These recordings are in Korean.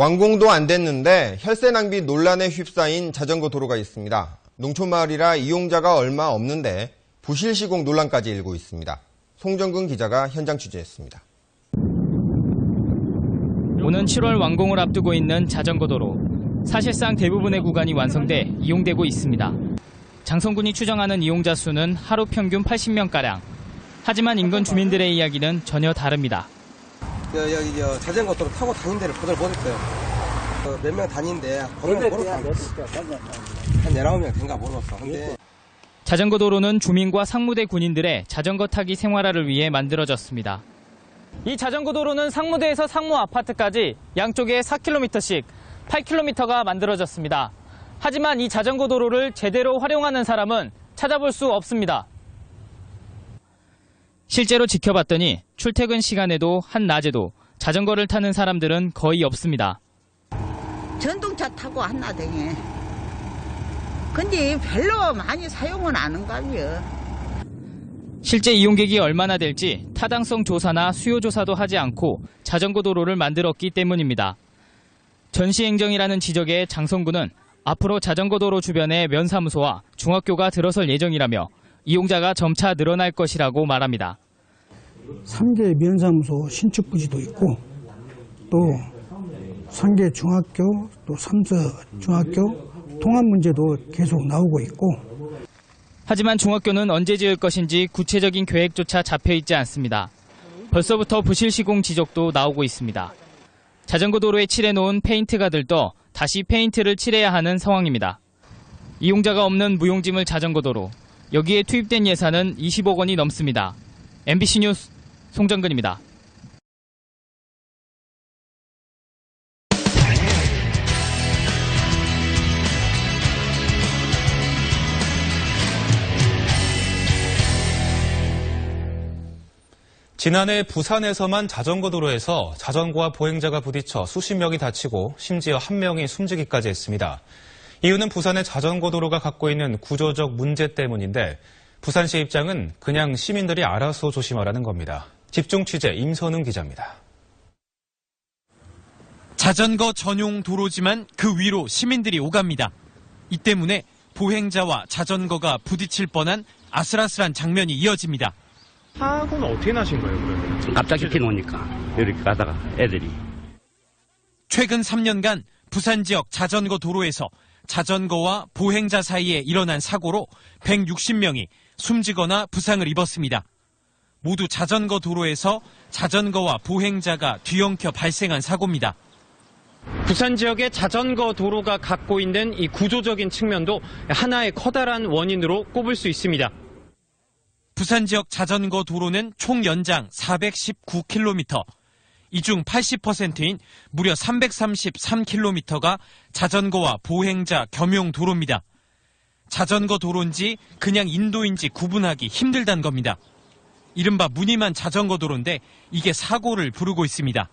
완공도 안 됐는데 혈세 낭비 논란에 휩싸인 자전거 도로가 있습니다. 농촌마을이라 이용자가 얼마 없는데 부실 시공 논란까지 일고 있습니다. 송정근 기자가 현장 취재했습니다. 오는 7월 완공을 앞두고 있는 자전거 도로. 사실상 대부분의 구간이 완성돼 이용되고 있습니다. 장성군이 추정하는 이용자 수는 하루 평균 80명가량. 하지만 인근 주민들의 이야기는 전혀 다릅니다. 여기 자전거 도로 타고 다니는 데를 보들 못했어요. 몇 명 다니는데 한 19명 된가 모르겠어. 근데 자전거 도로는 주민과 상무대 군인들의 자전거 타기 생활화를 위해 만들어졌습니다. 이 자전거 도로는 상무대에서 상무 아파트까지 양쪽에 4km씩 8km가 만들어졌습니다. 하지만 이 자전거 도로를 제대로 활용하는 사람은 찾아볼 수 없습니다. 실제로 지켜봤더니 출퇴근 시간에도 한낮에도 자전거를 타는 사람들은 거의 없습니다. 전동차 타고 한나댕에. 근데 별로 많이 사용은 안 한가요. 실제 이용객이 얼마나 될지 타당성 조사나 수요 조사도 하지 않고 자전거 도로를 만들었기 때문입니다. 전시행정이라는 지적에 장성군은 앞으로 자전거 도로 주변에 면사무소와 중학교가 들어설 예정이라며 이용자가 점차 늘어날 것이라고 말합니다. 3개 면사무소 신축 부지도 있고 또 3개 중학교 또 3서 중학교 통합 문제도 계속 나오고 있고. 하지만 중학교는 언제 지을 것인지 구체적인 계획조차 잡혀있지 않습니다. 벌써부터 부실 시공 지적도 나오고 있습니다. 자전거 도로에 칠해놓은 페인트가 들떠 다시 페인트를 칠해야 하는 상황입니다. 이용자가 없는 무용지물 자전거 도로. 여기에 투입된 예산은 20억 원이 넘습니다. MBC 뉴스 송정근입니다. 지난해 부산에서만 자전거 도로에서 자전거와 보행자가 부딪혀 수십 명이 다치고 심지어 한 명이 숨지기까지 했습니다. 이유는 부산의 자전거 도로가 갖고 있는 구조적 문제 때문인데 부산시 입장은 그냥 시민들이 알아서 조심하라는 겁니다. 집중 취재 임선웅 기자입니다. 자전거 전용 도로지만 그 위로 시민들이 오갑니다. 이 때문에 보행자와 자전거가 부딪힐 뻔한 아슬아슬한 장면이 이어집니다. 사고는 어떻게 나신 거예요, 그러면? 갑자기 비 오니까 이렇게 가다가 애들이. 최근 3년간 부산 지역 자전거 도로에서 자전거와 보행자 사이에 일어난 사고로 160명이 숨지거나 부상을 입었습니다. 모두 자전거 도로에서 자전거와 보행자가 뒤엉켜 발생한 사고입니다. 부산 지역의 자전거 도로가 갖고 있는 이 구조적인 측면도 하나의 커다란 원인으로 꼽을 수 있습니다. 부산 지역 자전거 도로는 총 연장 419km, 이 중 80%인 무려 333km가 자전거와 보행자 겸용 도로입니다. 자전거 도로인지 그냥 인도인지 구분하기 힘들다는 겁니다. 이른바 무늬만 자전거 도로인데 이게 사고를 부르고 있습니다.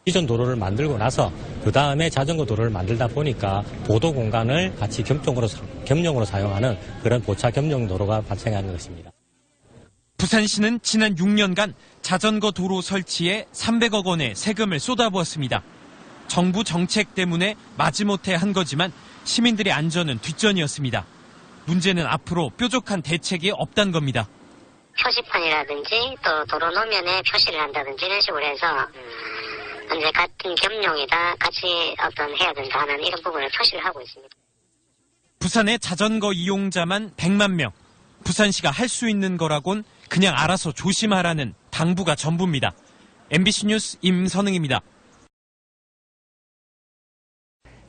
기존 도로를 만들고 나서 그 다음에 자전거 도로를 만들다 보니까 보도 공간을 같이 겸용으로 사용하는 그런 보차 겸용 도로가 발생하는 것입니다. 부산시는 지난 6년간 자전거 도로 설치에 300억 원의 세금을 쏟아부었습니다. 정부 정책 때문에 마지못해 한 거지만 시민들의 안전은 뒷전이었습니다. 문제는 앞으로 뾰족한 대책이 없다는 겁니다. 표지판이라든지 또 도로 노면에 표시를 한다든지 이런 식으로 해서 이제 같은 겸용이다, 같이 해야 된다 하는 이런 부분을 표시를 하고 있습니다. 부산의 자전거 이용자만 100만 명. 부산시가 할 수 있는 거라곤 그냥 알아서 조심하라는 당부가 전부입니다. MBC 뉴스 임선웅입니다.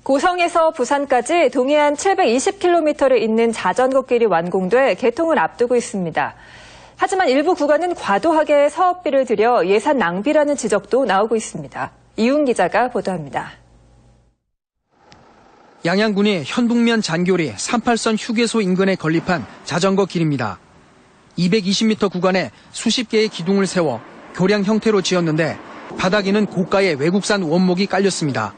고성에서 부산까지 동해안 720km를 잇는 자전거길이 완공돼 개통을 앞두고 있습니다. 하지만 일부 구간은 과도하게 사업비를 들여 예산 낭비라는 지적도 나오고 있습니다. 이훈 기자가 보도합니다. 양양군의 현북면 잔교리 38선 휴게소 인근에 건립한 자전거 길입니다. 220m 구간에 수십 개의 기둥을 세워 교량 형태로 지었는데 바닥에는 고가의 외국산 원목이 깔렸습니다.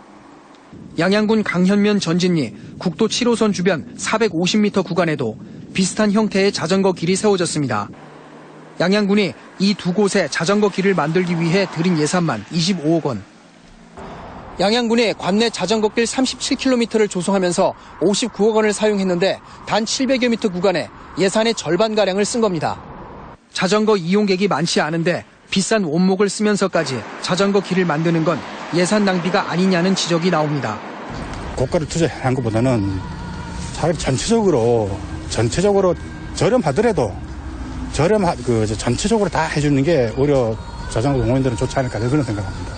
양양군 강현면 전진리 국도 7호선 주변 450m 구간에도 비슷한 형태의 자전거 길이 세워졌습니다. 양양군이 이 두 곳에 자전거 길을 만들기 위해 들인 예산만 25억 원. 양양군이 관내 자전거길 37km를 조성하면서 59억 원을 사용했는데 단 700여 미터 구간에 예산의 절반가량을 쓴 겁니다. 자전거 이용객이 많지 않은데 비싼 원목을 쓰면서까지 자전거 길을 만드는 건 예산 낭비가 아니냐는 지적이 나옵니다. 고가를 투자한 것보다는 차라리 전체적으로 저렴하더라도 전체적으로 다 해주는 게 오히려 자전거 동호인들은 좋지 않을까 그런 생각합니다.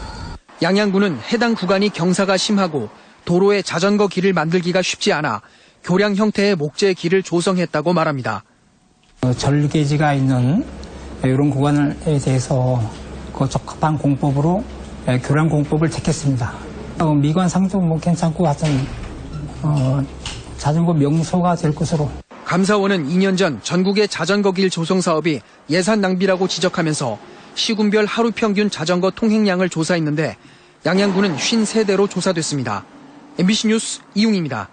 양양군은 해당 구간이 경사가 심하고 도로에 자전거 길을 만들기가 쉽지 않아 교량 형태의 목재 길을 조성했다고 말합니다. 절개지가 있는 이런 구간에 대해서 그 적합한 공법으로 교량 공법을 택했습니다. 미관상도 괜찮고 하여튼 자전거 명소가 될 것으로. 감사원은 2년 전 전국의 자전거 길 조성 사업이 예산 낭비라고 지적하면서 시군별 하루 평균 자전거 통행량을 조사했는데 양양군은 53대로 조사됐습니다. MBC 뉴스 이웅입니다.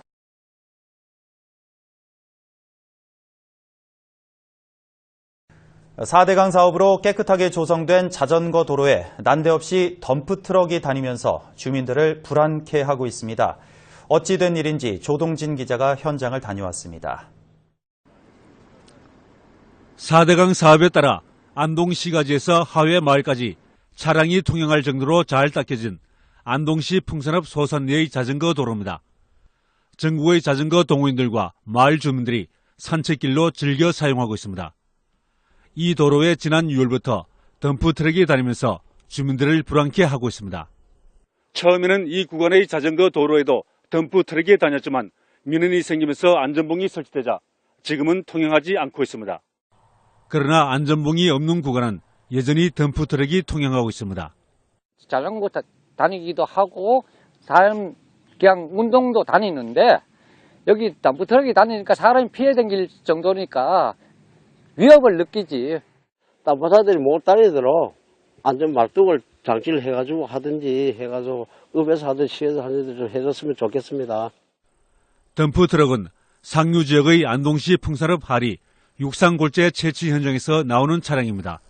(4대강) 사업으로 깨끗하게 조성된 자전거 도로에 난데없이 덤프트럭이 다니면서 주민들을 불안케 하고 있습니다. 어찌 된 일인지 조동진 기자가 현장을 다녀왔습니다. 4대강 사업에 따라 안동시가지에서 하회 마을까지 차량이 통행할 정도로 잘 닦여진 안동시 풍산읍 소산리의 자전거 도로입니다. 전국의 자전거 동호인들과 마을 주민들이 산책길로 즐겨 사용하고 있습니다. 이 도로에 지난 6월부터 덤프트럭이 다니면서 주민들을 불안케 하고 있습니다. 처음에는 이 구간의 자전거 도로에도 덤프트럭이 다녔지만 민원이 생기면서 안전봉이 설치되자 지금은 통행하지 않고 있습니다. 그러나 안전봉이 없는 구간은 여전히 덤프트럭이 통행하고 있습니다. 자전거 다니기도 하고 사람 그냥 운동도 다니는데 여기 덤프트럭이 다니니까 사람이 피해 댕길 정도니까 위협을 느끼지. 덤프사들이 못 다니도록 안전 말뚝을 장치를 해가지고 하든지 해가지고 읍에서 하든 시에서 하든 좀 해줬으면 좋겠습니다. 덤프트럭은 상류 지역의 안동시 풍산읍 하리 육상골재 채취 현장에서 나오는 차량입니다.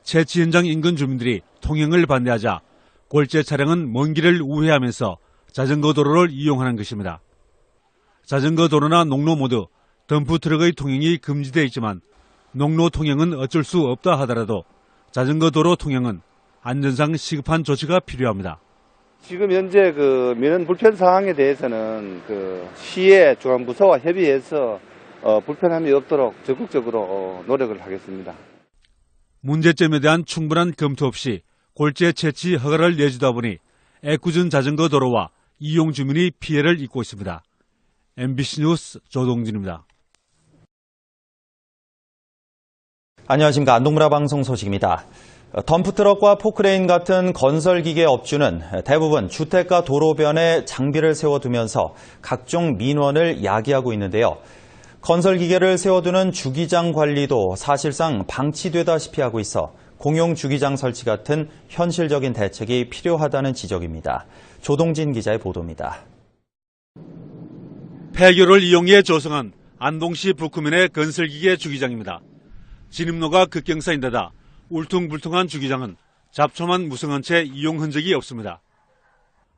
채취 현장 인근 주민들이 통행을 반대하자 골재 차량은 먼 길을 우회하면서 자전거 도로를 이용하는 것입니다. 자전거 도로나 농로 모두 덤프트럭의 통행이 금지되어 있지만 농로 통행은 어쩔 수 없다 하더라도 자전거 도로 통행은 안전상 시급한 조치가 필요합니다. 지금 현재 민원 불편 사항에 대해서는 시의 중앙부서와 협의해서 불편함이 없도록 적극적으로 노력을 하겠습니다. 문제점에 대한 충분한 검토 없이 골재 채취 허가를 내주다 보니 애꿎은 자전거 도로와 이용 주민이 피해를 입고 있습니다. MBC 뉴스 조동진입니다. 안녕하십니까. 안동문화 방송 소식입니다. 덤프트럭과 포크레인 같은 건설기계 업주는 대부분 주택가 도로변에 장비를 세워두면서 각종 민원을 야기하고 있는데요. 건설기계를 세워두는 주기장 관리도 사실상 방치되다시피 하고 있어 공용 주기장 설치 같은 현실적인 대책이 필요하다는 지적입니다. 조동진 기자의 보도입니다. 폐교를 이용해 조성한 안동시 북구면의 건설기계 주기장입니다. 진입로가 급경사인데다 울퉁불퉁한 주기장은 잡초만 무성한 채 이용 흔적이 없습니다.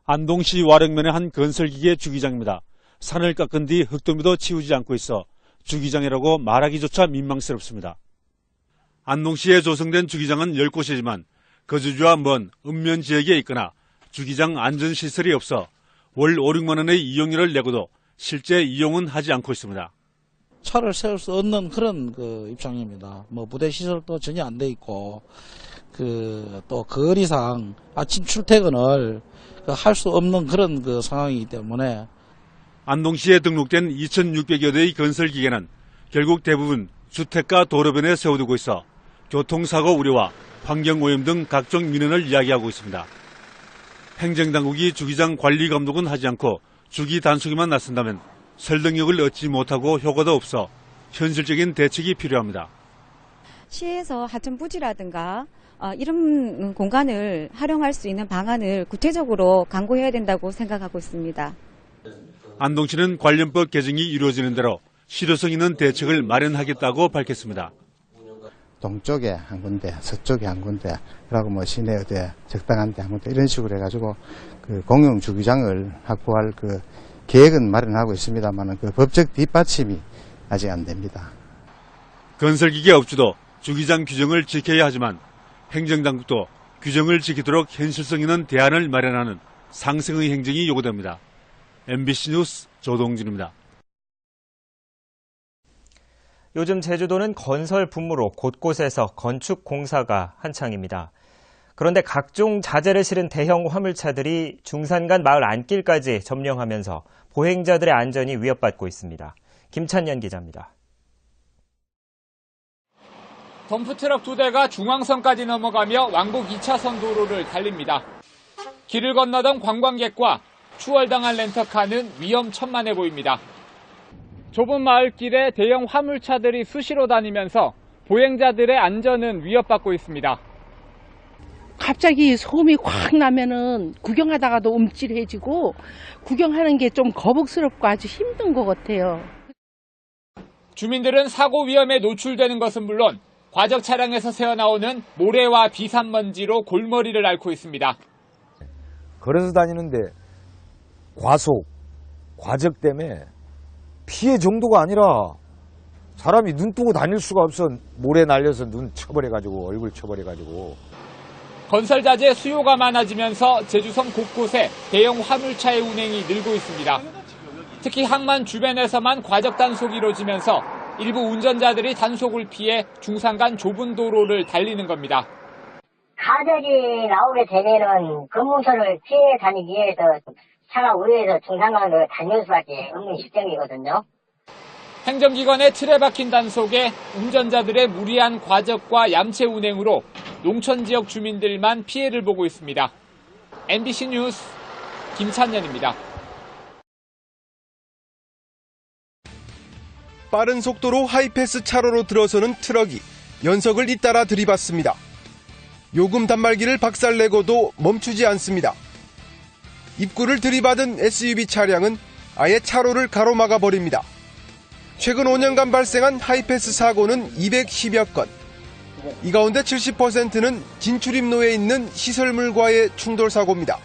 안동시 와령면의 한 건설기계 주기장입니다. 산을 깎은 뒤 흙더미도 치우지 않고 있어 주기장이라고 말하기조차 민망스럽습니다. 안동시에 조성된 주기장은 10곳이지만 거주지와 먼 읍면 지역에 있거나 주기장 안전시설이 없어 월 5, 6만 원의 이용료를 내고도 실제 이용은 하지 않고 있습니다. 차를 세울 수 없는 그런 입장입니다. 부대 시설도 전혀 안 돼 있고, 또 거리상 아침 출퇴근을 할 수 없는 그런 상황이기 때문에. 안동시에 등록된 2,600여 대의 건설기계는 결국 대부분 주택가 도로변에 세워두고 있어 교통사고 우려와 환경오염 등 각종 민원을 이야기하고 있습니다. 행정당국이 주기장 관리 감독은 하지 않고 주기 단속에만 나선다면 설득력을 얻지 못하고 효과도 없어 현실적인 대책이 필요합니다. 시에서 하천 부지라든가 이런 공간을 활용할 수 있는 방안을 구체적으로 강구해야 된다고 생각하고 있습니다. 안동시는 관련법 개정이 이루어지는 대로 실효성 있는 대책을 마련하겠다고 밝혔습니다. 동쪽에 한 군데, 서쪽에 한 군데, 그리고 뭐 시내 어디에 적당한 데 한 군데 이런 식으로 해가지고 그 공용 주기장을 확보할 그 계획은 마련하고 있습니다만 그 법적 뒷받침이 아직 안 됩니다. 건설기계 업주도 주기장 규정을 지켜야 하지만 행정당국도 규정을 지키도록 현실성 있는 대안을 마련하는 상승의 행정이 요구됩니다. MBC 뉴스 조동진입니다. 요즘 제주도는 건설 붐으로 곳곳에서 건축 공사가 한창입니다. 그런데 각종 자재를 실은 대형 화물차들이 중산간 마을 안길까지 점령하면서 보행자들의 안전이 위협받고 있습니다. 김찬년 기자입니다. 덤프트럭 2대가 중앙선까지 넘어가며 왕복 2차선 도로를 달립니다. 길을 건너던 관광객과 추월당한 렌터카는 위험천만해 보입니다. 좁은 마을길에 대형 화물차들이 수시로 다니면서 보행자들의 안전은 위협받고 있습니다. 갑자기 소음이 확 나면은 구경하다가도 움찔해지고 구경하는 게 좀 거북스럽고 아주 힘든 것 같아요. 주민들은 사고 위험에 노출되는 것은 물론 과적 차량에서 새어나오는 모래와 비산먼지로 골머리를 앓고 있습니다. 걸어서 다니는데 과속, 과적 때문에 피해 정도가 아니라 사람이 눈 뜨고 다닐 수가 없어. 모래 날려서 눈 쳐버려가지고 얼굴 쳐버려가지고. 건설 자재 수요가 많아지면서 제주섬 곳곳에 대형 화물차의 운행이 늘고 있습니다. 특히 항만 주변에서만 과적 단속이 이루어지면서 일부 운전자들이 단속을 피해 중산간 좁은 도로를 달리는 겁니다. 과적이 나오게 되면은 검문소를 피해 다니기 위해서 차가 우회해서 중산간으로 다닐 수밖에 없는 실정이거든요. 행정기관의 틀에 박힌 단속에 운전자들의 무리한 과적과 얌체 운행으로 농촌 지역 주민들만 피해를 보고 있습니다. MBC 뉴스 김찬년입니다. 빠른 속도로 하이패스 차로로 들어서는 트럭이 연석을 잇따라 들이받습니다. 요금 단말기를 박살내고도 멈추지 않습니다. 입구를 들이받은 SUV 차량은 아예 차로를 가로막아 버립니다. 최근 5년간 발생한 하이패스 사고는 210여 건. 이 가운데 70%는 진출입로에 있는 시설물과의 충돌 사고입니다.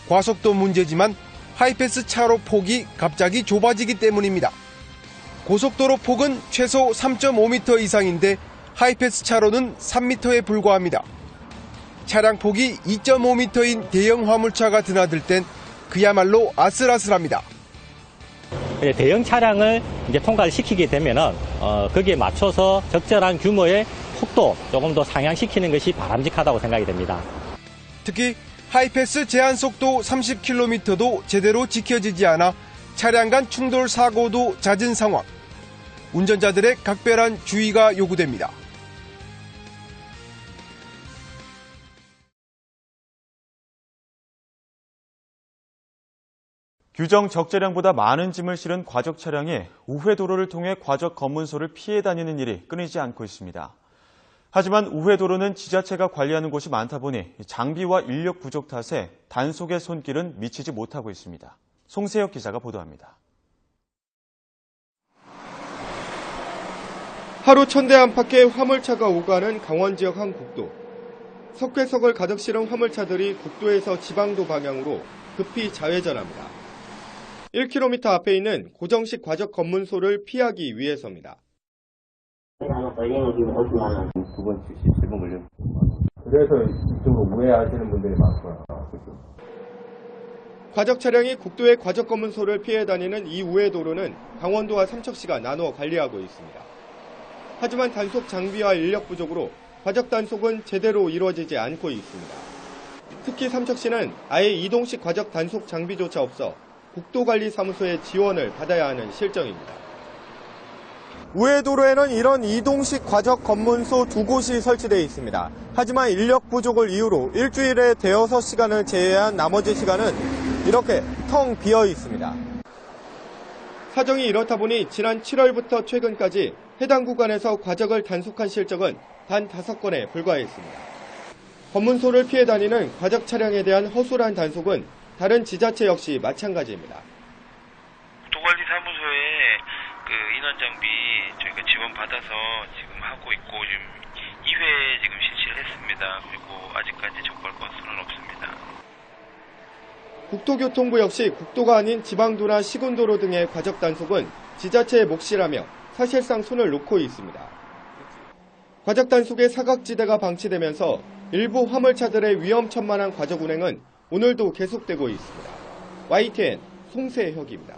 과속도 문제지만 하이패스 차로 폭이 갑자기 좁아지기 때문입니다. 고속도로 폭은 최소 3.5m 이상인데 하이패스 차로는 3m에 불과합니다. 차량 폭이 2.5m인 대형 화물차가 드나들 땐 그야말로 아슬아슬합니다. 대형 차량을 이제 통과를 시키게 되면은 거기에 맞춰서 적절한 규모의 폭도 조금 더 상향시키는 것이 바람직하다고 생각이 됩니다. 특히 하이패스 제한 속도 30km도 제대로 지켜지지 않아 차량 간 충돌 사고도 잦은 상황. 운전자들의 각별한 주의가 요구됩니다. 규정 적재량보다 많은 짐을 실은 과적 차량이 우회도로를 통해 과적 검문소를 피해 다니는 일이 끊이지 않고 있습니다. 하지만 우회도로는 지자체가 관리하는 곳이 많다 보니 장비와 인력 부족 탓에 단속의 손길은 미치지 못하고 있습니다. 송세혁 기자가 보도합니다. 하루 1000대 안팎의 화물차가 오가는 강원 지역 한 국도. 석회석을 가득 실은 화물차들이 국도에서 지방도 방향으로 급히 좌회전합니다. 1km 앞에 있는 고정식 과적 검문소를 피하기 위해서입니다. 걸리는 게 50만 원. 2번씩 17번 걸려. 그래서 이쪽으로 우회하시는 분들이 많구나. 과적 차량이 국도의 과적 검문소를 피해 다니는 이 우회도로는 강원도와 삼척시가 나눠 관리하고 있습니다. 하지만 단속 장비와 인력 부족으로 과적 단속은 제대로 이루어지지 않고 있습니다. 특히 삼척시는 아예 이동식 과적 단속 장비조차 없어 국도관리사무소의 지원을 받아야 하는 실정입니다. 우회도로에는 이런 이동식 과적 검문소 2곳이 설치되어 있습니다. 하지만 인력 부족을 이유로 일주일에 대여섯 시간을 제외한 나머지 시간은 이렇게 텅 비어 있습니다. 사정이 이렇다 보니 지난 7월부터 최근까지 해당 구간에서 과적을 단속한 실적은 단 5건에 불과했습니다. 검문소를 피해 다니는 과적 차량에 대한 허술한 단속은 다른 지자체 역시 마찬가지입니다. 국도관리사무소에 인원 장비 저희가 지원받아서 지금 하고 하고 있고 지금 2회 지금 실시를 했습니다. 그리고 아직까지 적발 건수는 없습니다. 국토교통부 역시 국도가 아닌 지방도나 시군도로 등의 과적 단속은 지자체의 몫이라며 사실상 손을 놓고 있습니다. 과적 단속의 사각지대가 방치되면서 일부 화물차들의 위험천만한 과적 운행은 오늘도 계속되고 있습니다. YTN 송세혁입니다.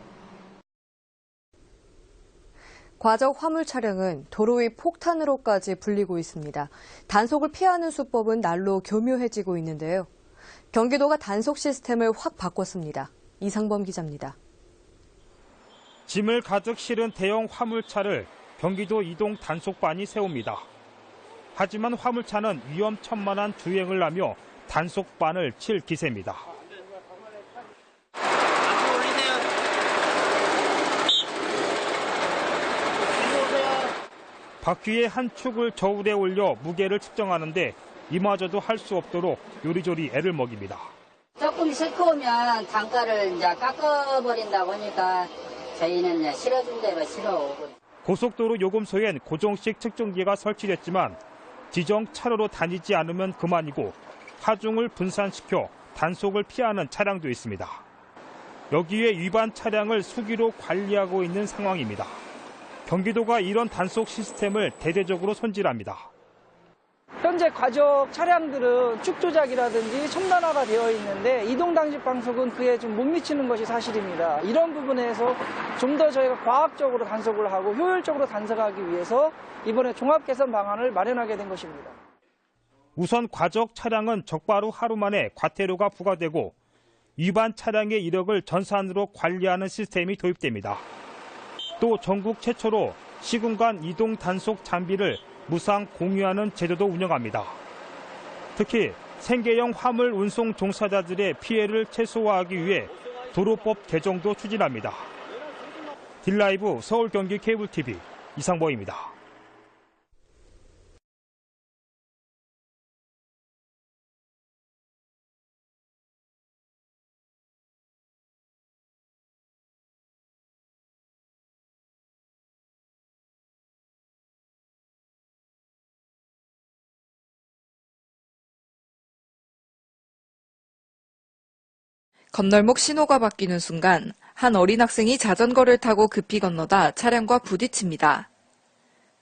과적 화물 차량은 도로 위 폭탄으로까지 불리고 있습니다. 단속을 피하는 수법은 날로 교묘해지고 있는데요. 경기도가 단속 시스템을 확 바꿨습니다. 이상범 기자입니다. 짐을 가득 실은 대형 화물차를 경기도 이동 단속반이 세웁니다. 하지만 화물차는 위험천만한 주행을 하며 단속반을 칠 기세입니다. 바퀴의 한 축을 저울에 올려 무게를 측정하는데 이마저도 할 수 없도록 요리조리 애를 먹입니다. 조금 싣고 오면 단가를 이제 깎아버린다고 하니까 저희는 이제 실어준 대로 실어오고. 고속도로 요금소엔 고정식 측정기가 설치됐지만 지정 차로로 다니지 않으면 그만이고 하중을 분산시켜 단속을 피하는 차량도 있습니다. 여기에 위반 차량을 수기로 관리하고 있는 상황입니다. 경기도가 이런 단속 시스템을 대대적으로 손질합니다. 현재 과적 차량들은 축 조작이라든지 첨단화가 되어 있는데 이동 당직 방속은 그에 좀 못 미치는 것이 사실입니다. 이런 부분에서 좀 더 저희가 과학적으로 단속을 하고 효율적으로 단속하기 위해서 이번에 종합 개선 방안을 마련하게 된 것입니다. 우선 과적 차량은 적발 후 하루 만에 과태료가 부과되고 위반 차량의 이력을 전산으로 관리하는 시스템이 도입됩니다. 또 전국 최초로 시군 간 이동 단속 장비를 무상 공유하는 제도도 운영합니다. 특히 생계형 화물 운송 종사자들의 피해를 최소화하기 위해 도로법 개정도 추진합니다. 딜라이브 서울 경기 케이블TV 이상범입니다. 건널목 신호가 바뀌는 순간 한 어린 학생이 자전거를 타고 급히 건너다 차량과 부딪힙니다.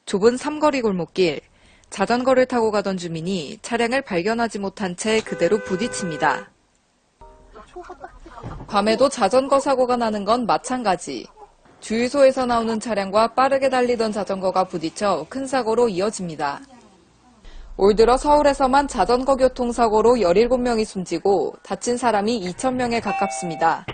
좁은 삼거리 골목길, 자전거를 타고 가던 주민이 차량을 발견하지 못한 채 그대로 부딪힙니다. 밤에도 자전거 사고가 나는 건 마찬가지. 주유소에서 나오는 차량과 빠르게 달리던 자전거가 부딪혀 큰 사고로 이어집니다. 올 들어 서울에서만 자전거 교통사고로 17명이 숨지고 다친 사람이 2,000명에 가깝습니다.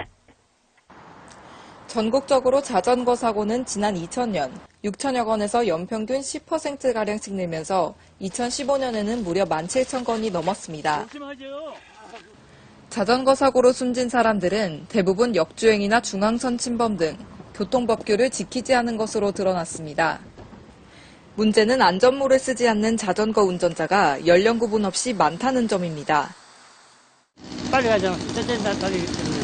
전국적으로 자전거 사고는 지난 2000년 6천여 건에서 연평균 10%가량씩 늘면서 2015년에는 무려 17,000건이 넘었습니다. 자전거 사고로 숨진 사람들은 대부분 역주행이나 중앙선 침범 등 교통법규를 지키지 않은 것으로 드러났습니다. 문제는 안전모를 쓰지 않는 자전거 운전자가 연령 구분 없이 많다는 점입니다. 빨리 가잖아. 천천히 달리기 때문에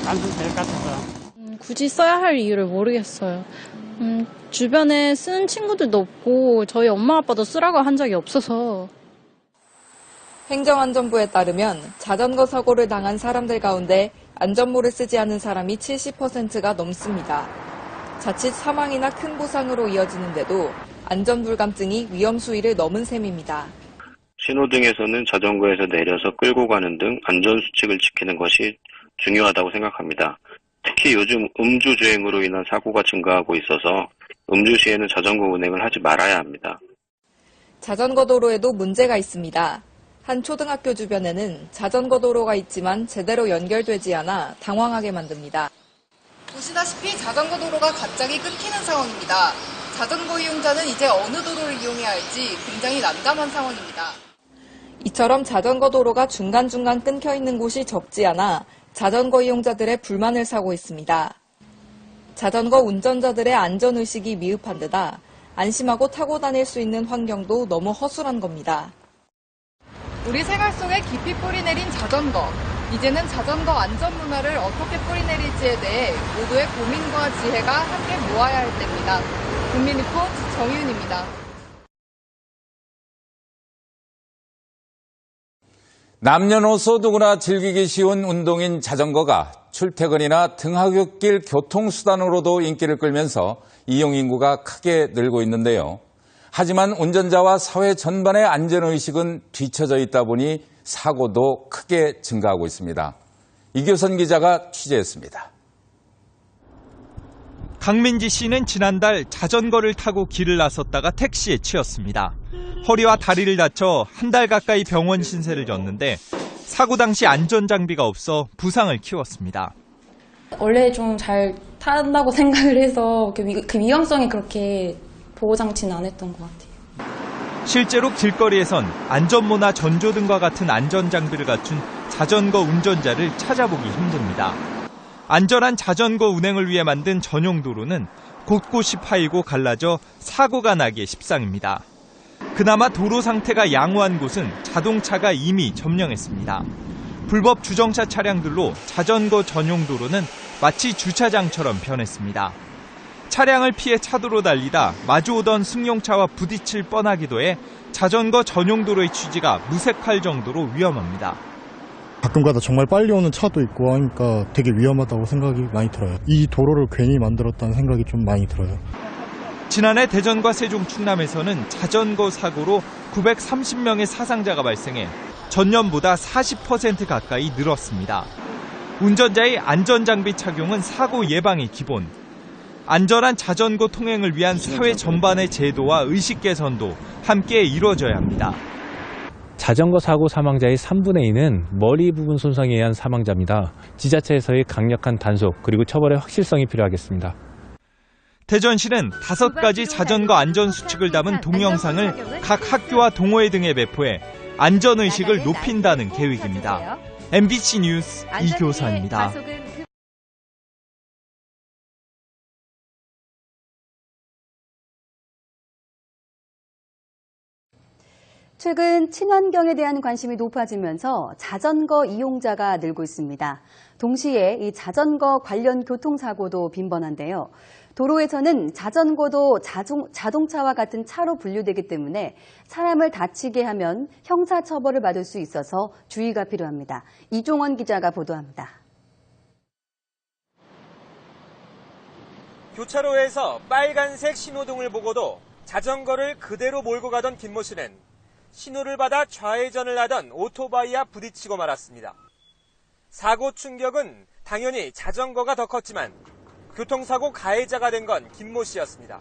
안 써도 될 것 같아서. 굳이 써야 할 이유를 모르겠어요. 주변에 쓰는 친구들도 없고 저희 엄마 아빠도 쓰라고 한 적이 없어서. 행정안전부에 따르면 자전거 사고를 당한 사람들 가운데 안전모를 쓰지 않은 사람이 70%가 넘습니다. 자칫 사망이나 큰 부상으로 이어지는데도 안전불감증이 위험 수위를 넘은 셈입니다. 신호등에서는 자전거에서 내려서 끌고 가는 등 안전수칙을 지키는 것이 중요하다고 생각합니다. 특히 요즘 음주주행으로 인한 사고가 증가하고 있어서 음주 시에는 자전거 운행을 하지 말아야 합니다. 자전거 도로에도 문제가 있습니다. 한 초등학교 주변에는 자전거 도로가 있지만 제대로 연결되지 않아 당황하게 만듭니다. 보시다시피 자전거 도로가 갑자기 끊기는 상황입니다. 자전거 이용자는 이제 어느 도로를 이용해야 할지 굉장히 난감한 상황입니다. 이처럼 자전거 도로가 중간중간 끊겨 있는 곳이 적지 않아 자전거 이용자들의 불만을 사고 있습니다. 자전거 운전자들의 안전의식이 미흡한 데다 안심하고 타고 다닐 수 있는 환경도 너무 허술한 겁니다. 우리 생활 속에 깊이 뿌리내린 자전거. 이제는 자전거 안전 문화를 어떻게 뿌리내릴지에 대해 모두의 고민과 지혜가 함께 모아야 할 때입니다. 국민리포트 정윤입니다. 남녀노소 누구나 즐기기 쉬운 운동인 자전거가 출퇴근이나 등하굣길 교통수단으로도 인기를 끌면서 이용 인구가 크게 늘고 있는데요. 하지만 운전자와 사회 전반의 안전의식은 뒤처져 있다 보니 사고도 크게 증가하고 있습니다. 이교선 기자가 취재했습니다. 강민지 씨는 지난달 자전거를 타고 길을 나섰다가 택시에 치였습니다. 허리와 다리를 다쳐 한 달 가까이 병원 신세를 졌는데 사고 당시 안전장비가 없어 부상을 키웠습니다. 원래 좀 잘 탄다고 생각을 해서 그 위험성이 그렇게 보호장치는 안 했던 것 같아요. 실제로 길거리에선 안전모나 전조등과 같은 안전장비를 갖춘 자전거 운전자를 찾아보기 힘듭니다. 안전한 자전거 운행을 위해 만든 전용 도로는 곳곳이 파이고 갈라져 사고가 나기에 십상입니다. 그나마 도로 상태가 양호한 곳은 자동차가 이미 점령했습니다. 불법 주정차 차량들로 자전거 전용 도로는 마치 주차장처럼 변했습니다. 차량을 피해 차도로 달리다 마주오던 승용차와 부딪힐 뻔하기도 해 자전거 전용 도로의 취지가 무색할 정도로 위험합니다. 가끔가다 정말 빨리 오는 차도 있고 하니까 되게 위험하다고 생각이 많이 들어요. 이 도로를 괜히 만들었다는 생각이 좀 많이 들어요. 지난해 대전과 세종, 충남에서는 자전거 사고로 930명의 사상자가 발생해 전년보다 40% 가까이 늘었습니다. 운전자의 안전장비 착용은 사고 예방의 기본. 안전한 자전거 통행을 위한 사회 전반의 제도와 의식 개선도 함께 이루어져야 합니다. 자전거 사고 사망자의 3분의 2는 머리 부분 손상에 의한 사망자입니다. 지자체에서의 강력한 단속 그리고 처벌의 확실성이 필요하겠습니다. 대전시는 5가지 자전거 안전수칙을 담은 동영상을 각 학교와 동호회 등에 배포해 안전의식을 높인다는 계획입니다. MBC 뉴스 이교선입니다. 최근 친환경에 대한 관심이 높아지면서 자전거 이용자가 늘고 있습니다. 동시에 이 자전거 관련 교통사고도 빈번한데요. 도로에서는 자전거도 자동차와 같은 차로 분류되기 때문에 사람을 다치게 하면 형사처벌을 받을 수 있어서 주의가 필요합니다. 이종원 기자가 보도합니다. 교차로에서 빨간색 신호등을 보고도 자전거를 그대로 몰고 가던 김모 씨는 신호를 받아 좌회전을 하던 오토바이와 부딪히고 말았습니다. 사고 충격은 당연히 자전거가 더 컸지만 교통사고 가해자가 된 건 김모 씨였습니다.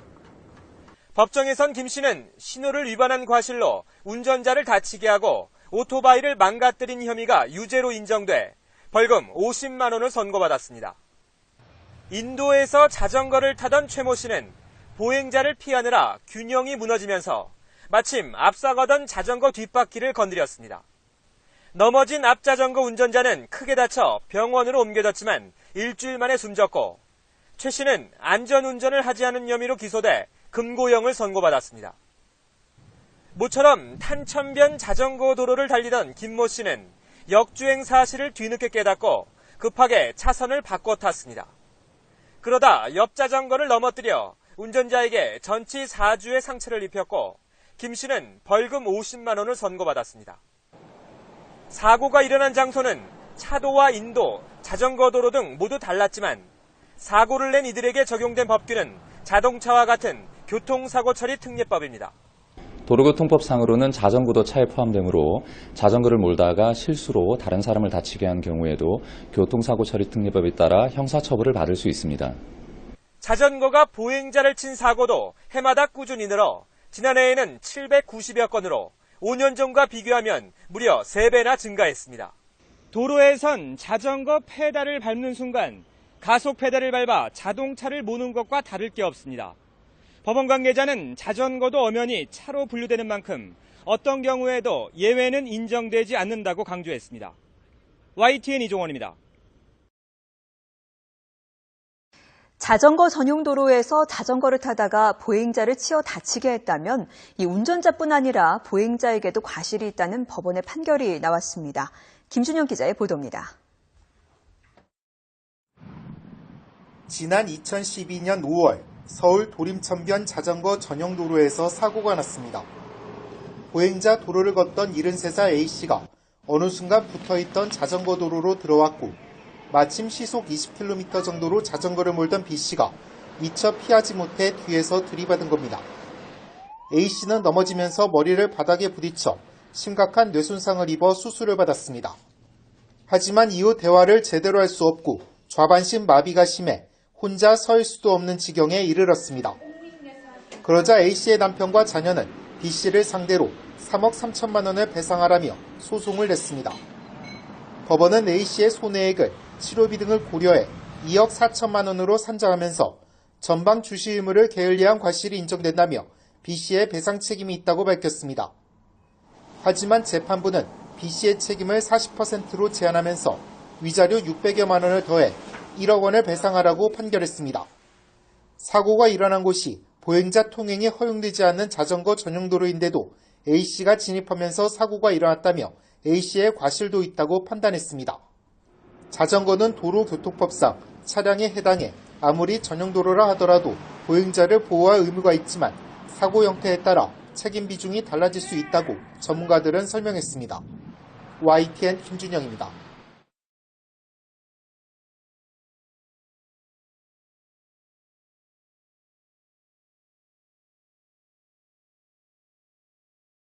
법정에선 김 씨는 신호를 위반한 과실로 운전자를 다치게 하고 오토바이를 망가뜨린 혐의가 유죄로 인정돼 벌금 50만 원을 선고받았습니다. 인도에서 자전거를 타던 최모 씨는 보행자를 피하느라 균형이 무너지면서 마침 앞서가던 자전거 뒷바퀴를 건드렸습니다. 넘어진 앞자전거 운전자는 크게 다쳐 병원으로 옮겨졌지만 일주일 만에 숨졌고 최 씨는 안전운전을 하지 않은 혐의로 기소돼 금고형을 선고받았습니다. 모처럼 탄천변 자전거 도로를 달리던 김모 씨는 역주행 사실을 뒤늦게 깨닫고 급하게 차선을 바꿔 탔습니다. 그러다 옆 자전거를 넘어뜨려 운전자에게 전치 4주의 상처를 입혔고 김 씨는 벌금 50만 원을 선고받았습니다. 사고가 일어난 장소는 차도와 인도, 자전거 도로 등 모두 달랐지만 사고를 낸 이들에게 적용된 법규는 자동차와 같은 교통사고 처리 특례법입니다. 도로교통법상으로는 자전거도 차에 포함되므로 자전거를 몰다가 실수로 다른 사람을 다치게 한 경우에도 교통사고 처리 특례법에 따라 형사처벌을 받을 수 있습니다. 자전거가 보행자를 친 사고도 해마다 꾸준히 늘어 지난해에는 790여 건으로 5년 전과 비교하면 무려 3배나 증가했습니다. 도로에선 자전거 페달을 밟는 순간 가속 페달을 밟아 자동차를 모는 것과 다를 게 없습니다. 법원 관계자는 자전거도 엄연히 차로 분류되는 만큼 어떤 경우에도 예외는 인정되지 않는다고 강조했습니다. YTN 이종원입니다. 자전거 전용 도로에서 자전거를 타다가 보행자를 치어 다치게 했다면 이 운전자뿐 아니라 보행자에게도 과실이 있다는 법원의 판결이 나왔습니다. 김준영 기자의 보도입니다. 지난 2012년 5월 서울 도림천변 자전거 전용 도로에서 사고가 났습니다. 보행자 도로를 걷던 73살 A씨가 어느 순간 붙어있던 자전거 도로로 들어왔고 마침 시속 20km 정도로 자전거를 몰던 B씨가 미처 피하지 못해 뒤에서 들이받은 겁니다. A씨는 넘어지면서 머리를 바닥에 부딪혀 심각한 뇌손상을 입어 수술을 받았습니다. 하지만 이후 대화를 제대로 할 수 없고 좌반신 마비가 심해 혼자 설 수도 없는 지경에 이르렀습니다. 그러자 A씨의 남편과 자녀는 B씨를 상대로 3억 3천만 원을 배상하라며 소송을 냈습니다. 법원은 A씨의 손해액을 치료비 등을 고려해 2억 4천만 원으로 산정하면서 전방 주시 의무를 게을리한 과실이 인정된다며 B씨의 배상 책임이 있다고 밝혔습니다. 하지만 재판부는 B씨의 책임을 40%로 제한하면서 위자료 600여만 원을 더해 1억 원을 배상하라고 판결했습니다. 사고가 일어난 곳이 보행자 통행이 허용되지 않는 자전거 전용 도로인데도 A씨가 진입하면서 사고가 일어났다며 A씨의 과실도 있다고 판단했습니다. 자전거는 도로교통법상 차량에 해당해 아무리 전용 도로라 하더라도 보행자를 보호할 의무가 있지만 사고 형태에 따라 책임 비중이 달라질 수 있다고 전문가들은 설명했습니다. YTN 김준영입니다.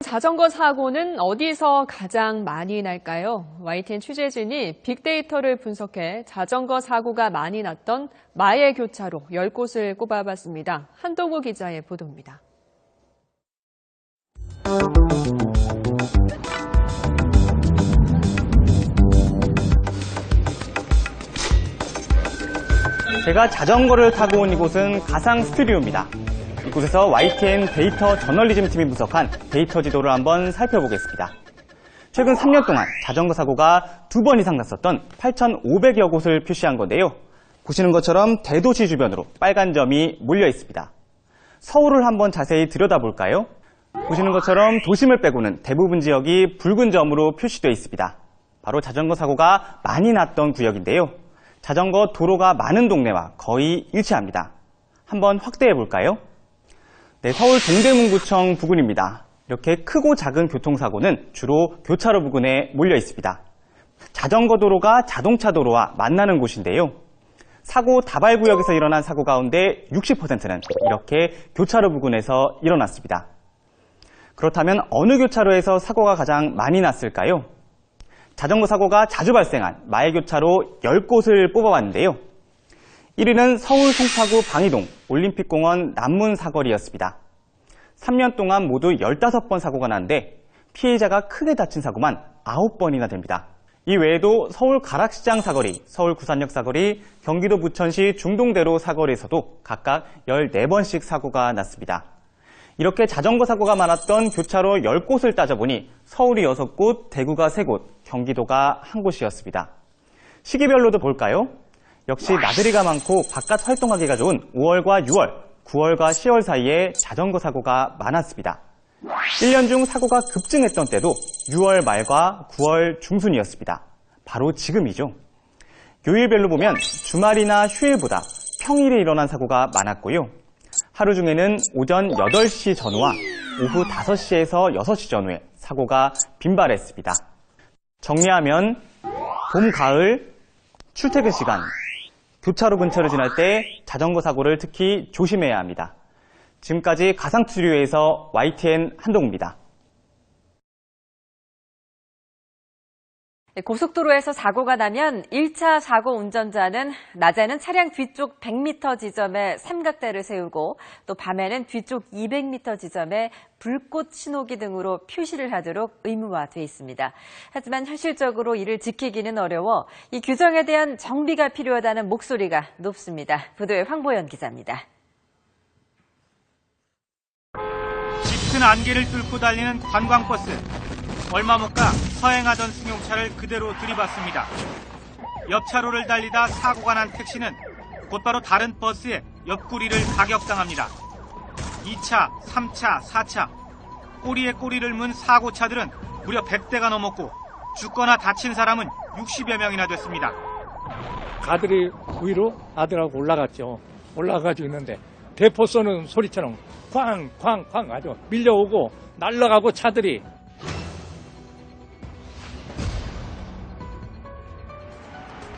자전거 사고는 어디서 가장 많이 날까요? YTN 취재진이 빅데이터를 분석해 자전거 사고가 많이 났던 마의 교차로 10곳을 꼽아봤습니다. 한동우 기자의 보도입니다. 제가 자전거를 타고 온 이곳은 가상 스튜디오입니다. 이곳에서 YTN 데이터 저널리즘 팀이 분석한 데이터 지도를 한번 살펴보겠습니다. 최근 3년 동안 자전거 사고가 2번 이상 났었던 8,500여 곳을 표시한 건데요. 보시는 것처럼 대도시 주변으로 빨간 점이 몰려 있습니다. 서울을 한번 자세히 들여다볼까요? 보시는 것처럼 도심을 빼고는 대부분 지역이 붉은 점으로 표시되어 있습니다. 바로 자전거 사고가 많이 났던 구역인데요. 자전거 도로가 많은 동네와 거의 일치합니다. 한번 확대해 볼까요? 네, 서울 동대문구청 부근입니다. 이렇게 크고 작은 교통사고는 주로 교차로 부근에 몰려 있습니다. 자전거 도로가 자동차 도로와 만나는 곳인데요. 사고 다발 구역에서 일어난 사고 가운데 60%는 이렇게 교차로 부근에서 일어났습니다. 그렇다면 어느 교차로에서 사고가 가장 많이 났을까요? 자전거 사고가 자주 발생한 마의 교차로 10곳을 뽑아봤는데요. 1위는 서울 송파구 방이동 올림픽공원 남문 사거리였습니다. 3년 동안 모두 15번 사고가 났는데 피해자가 크게 다친 사고만 9번이나 됩니다. 이 외에도 서울 가락시장 사거리, 서울 구산역 사거리, 경기도 부천시 중동대로 사거리에서도 각각 14번씩 사고가 났습니다. 이렇게 자전거 사고가 많았던 교차로 10곳을 따져보니 서울이 6곳, 대구가 3곳, 경기도가 1곳이었습니다. 시기별로도 볼까요? 역시 나들이가 많고 바깥 활동하기가 좋은 5월과 6월, 9월과 10월 사이에 자전거 사고가 많았습니다. 1년 중 사고가 급증했던 때도 6월 말과 9월 중순이었습니다. 바로 지금이죠. 요일별로 보면 주말이나 휴일보다 평일에 일어난 사고가 많았고요. 하루 중에는 오전 8시 전후와 오후 5시에서 6시 전후에 사고가 빈발했습니다. 정리하면 봄, 가을, 출퇴근 시간, 교차로 근처를 지날 때 자전거 사고를 특히 조심해야 합니다. 지금까지 가상스튜디오에서 YTN 한동우입니다. 고속도로에서 사고가 나면 1차 사고 운전자는 낮에는 차량 뒤쪽 100m 지점에 삼각대를 세우고 또 밤에는 뒤쪽 200m 지점에 불꽃 신호기 등으로 표시를 하도록 의무화돼 있습니다. 하지만 현실적으로 이를 지키기는 어려워 이 규정에 대한 정비가 필요하다는 목소리가 높습니다. 보도에 황보연 기자입니다. 짙은 안개를 뚫고 달리는 관광버스. 얼마 못 가 서행하던 승용차를 그대로 들이받습니다. 옆 차로를 달리다 사고가 난 택시는 곧바로 다른 버스의 옆구리를 가격당합니다. 2차, 3차, 4차. 꼬리에 꼬리를 문 사고차들은 무려 100대가 넘었고 죽거나 다친 사람은 60여 명이나 됐습니다. 가들이 위로 아들하고 올라갔죠. 올라가지고 있는데 대포 쏘는 소리처럼 쾅쾅쾅 아주 밀려오고 날아가고 차들이.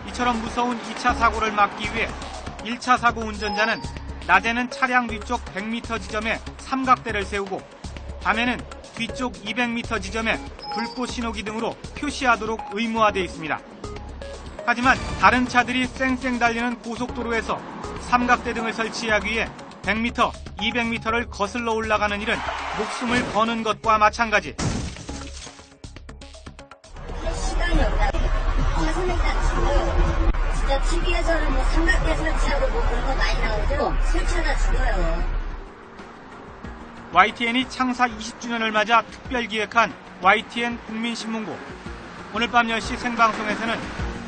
이처럼 무서운 2차 사고를 막기 위해 1차 사고 운전자는 낮에는 차량 뒤쪽 100m 지점에 삼각대를 세우고 밤에는 뒤쪽 200m 지점에 불꽃 신호기 등으로 표시하도록 의무화되어 있습니다. 하지만 다른 차들이 쌩쌩 달리는 고속도로에서 삼각대 등을 설치하기 위해 100m, 200m를 거슬러 올라가는 일은 목숨을 거는 것과 마찬가지. 시간이 없다고. 가슴 일단 죽어요. 진짜 TV에서는 뭐 삼각대 설치하고 뭐 그런 거 많이 나오죠. 설치하다 죽어요. YTN이 창사 20주년을 맞아 특별 기획한 YTN 국민신문고. 오늘 밤 10시 생방송에서는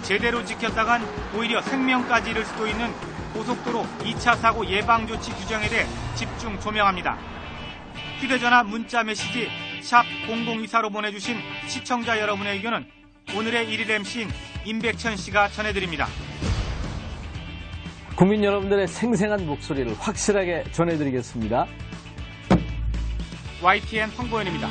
제대로 지켰다간 오히려 생명까지 잃을 수도 있는 고속도로 2차 사고 예방조치 규정에 대해 집중 조명합니다. 휴대전화 문자 메시지 샵 0024로 보내주신 시청자 여러분의 의견은 오늘의 1일 MC인 임백천 씨가 전해드립니다. 국민 여러분들의 생생한 목소리를 확실하게 전해드리겠습니다. YTN 황보현입니다.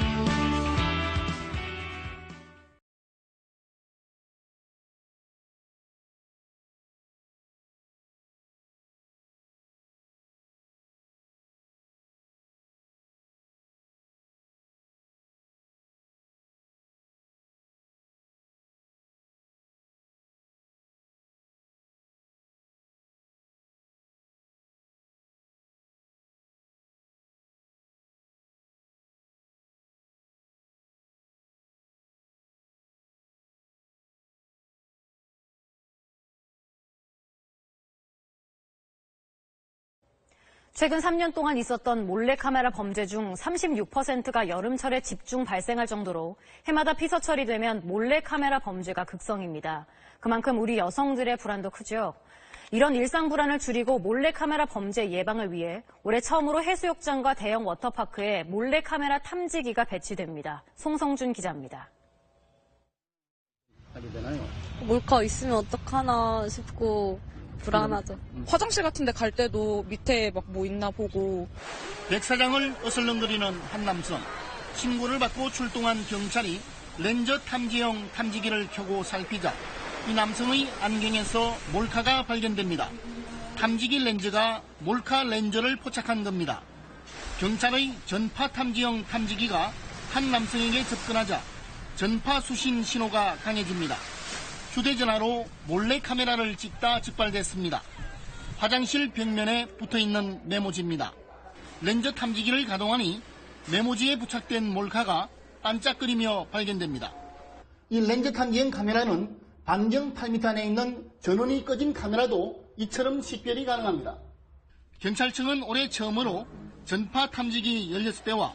최근 3년 동안 있었던 몰래카메라 범죄 중 36%가 여름철에 집중 발생할 정도로 해마다 피서철이 되면 몰래카메라 범죄가 극성입니다. 그만큼 우리 여성들의 불안도 크죠. 이런 일상 불안을 줄이고 몰래카메라 범죄 예방을 위해 올해 처음으로 해수욕장과 대형 워터파크에 몰래카메라 탐지기가 배치됩니다. 송성준 기자입니다. 몰카 있으면 어떡하나 싶고 불안하죠. 화장실 같은 데 갈 때도 밑에 막 뭐 있나 보고. 백사장을 어슬렁거리는 한 남성. 신고를 받고 출동한 경찰이 렌저 탐지용 탐지기를 켜고 살피자 이 남성의 안경에서 몰카가 발견됩니다. 탐지기 렌즈가 몰카 렌즈를 포착한 겁니다. 경찰의 전파 탐지용 탐지기가 한 남성에게 접근하자 전파 수신 신호가 강해집니다. 휴대전화로 몰래카메라를 찍다 적발됐습니다. 화장실 벽면에 붙어있는 메모지입니다. 렌저 탐지기를 가동하니 메모지에 부착된 몰카가 반짝거리며 발견됩니다. 이 렌저 탐지용 카메라는 반경 8m 안에 있는 전원이 꺼진 카메라도 이처럼 식별이 가능합니다. 경찰청은 올해 처음으로 전파 탐지기 16대와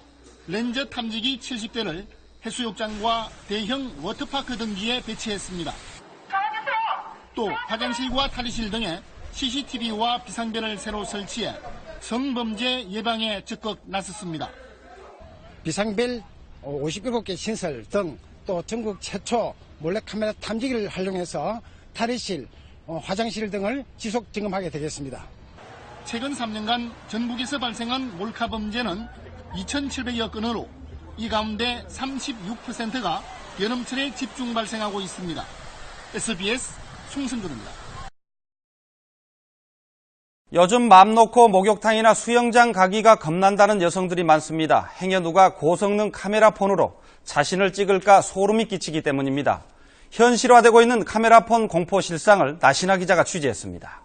렌저 탐지기 70대를 해수욕장과 대형 워터파크 등지에 배치했습니다. 또 화장실과 탈의실 등에 CCTV와 비상벨을 새로 설치해 성범죄 예방에 적극 나섰습니다. 비상벨 57개 신설 등 또 전국 최초 몰래카메라 탐지기를 활용해서 탈의실, 화장실 등을 지속 점검하게 되겠습니다. 최근 3년간 전국에서 발생한 몰카 범죄는 2,700여 건으로 이 가운데 36%가 여름철에 집중 발생하고 있습니다. SBS 송승근입니다. 요즘 맘 놓고 목욕탕이나 수영장 가기가 겁난다는 여성들이 많습니다. 행여 누가 고성능 카메라폰으로 자신을 찍을까 소름이 끼치기 때문입니다. 현실화되고 있는 카메라폰 공포 실상을 나신아 기자가 취재했습니다.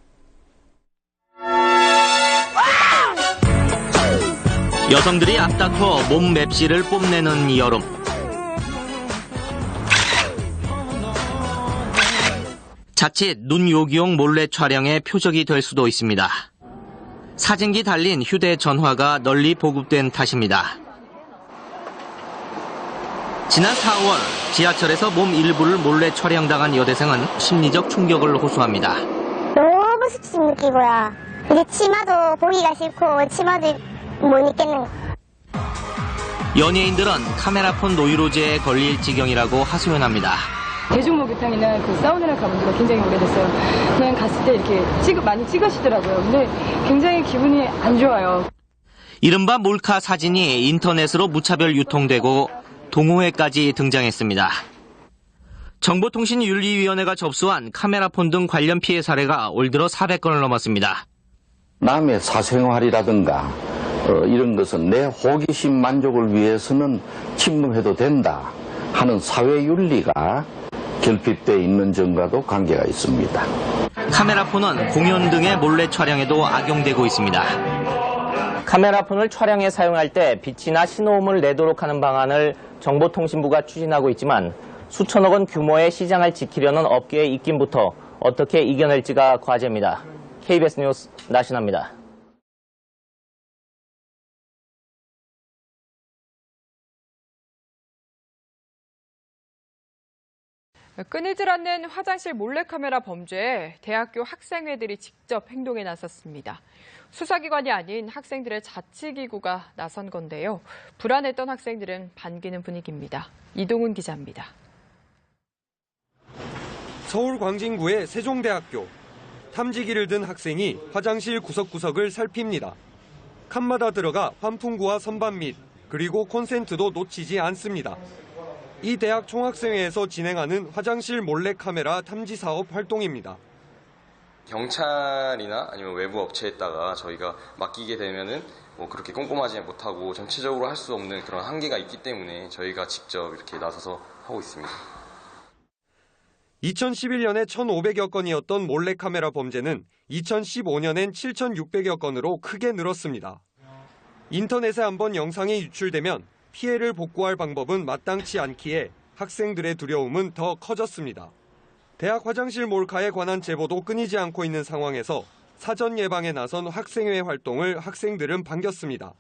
여성들이 앞다퉈 몸 맵시를 뽐내는 이 여름. 자칫 눈 요기용 몰래 촬영의 표적이 될 수도 있습니다. 사진기 달린 휴대전화가 널리 보급된 탓입니다. 지난 4월 지하철에서 몸 일부를 몰래 촬영당한 여대생은 심리적 충격을 호소합니다. 너무 수치 느끼고요. 이제 치마도 보기가 싫고 치마도 못 입겠는 거. 연예인들은 카메라폰 노이로제에 걸릴 지경이라고 하소연합니다. 대중목욕탕이나 그 사우나를 가본 지가 굉장히 오래됐어요. 그냥 갔을 때 이렇게 많이 찍으시더라고요. 근데 굉장히 기분이 안 좋아요. 이른바 몰카 사진이 인터넷으로 무차별 유통되고 동호회까지 등장했습니다. 정보통신윤리위원회가 접수한 카메라폰 등 관련 피해 사례가 올 들어 400건을 넘었습니다. 남의 사생활이라든가 이런 것은 내 호기심 만족을 위해서는 침범해도 된다 하는 사회윤리가 결핍되어 있는 점과도 관계가 있습니다. 카메라폰은 공연 등의 몰래 촬영에도 악용되고 있습니다. 카메라폰을 촬영에 사용할 때 빛이나 신호음을 내도록 하는 방안을 정보통신부가 추진하고 있지만 수천억 원 규모의 시장을 지키려는 업계의 입김부터 어떻게 이겨낼지가 과제입니다. KBS 뉴스 나신합니다. 끊이질 않는 화장실 몰래카메라 범죄에 대학교 학생회들이 직접 행동에 나섰습니다. 수사기관이 아닌 학생들의 자치기구가 나선 건데요. 불안했던 학생들은 반기는 분위기입니다. 이동훈 기자입니다. 서울 광진구의 세종대학교. 탐지기를 든 학생이 화장실 구석구석을 살핍니다. 칸마다 들어가 환풍구와 선반 및 그리고 콘센트도 놓치지 않습니다. 이 대학 총학생회에서 진행하는 화장실 몰래카메라 탐지 사업 활동입니다. 경찰이나 아니면 외부 업체에다가 저희가 맡기게 되면은 그렇게 꼼꼼하지 못하고 전체적으로 할 수 없는 그런 한계가 있기 때문에 저희가 직접 이렇게 나서서 하고 있습니다. 2011년에 1,500여 건이었던 몰래카메라 범죄는 2015년엔 7,600여 건으로 크게 늘었습니다. 인터넷에 한번 영상이 유출되면 피해를 복구할 방법은 마땅치 않기에 학생들의 두려움은 더 커졌습니다. 대학 화장실 몰카에 관한 제보도 끊이지 않고 있는 상황에서 사전 예방에 나선 학생회 활동을 학생들은 반겼습니다.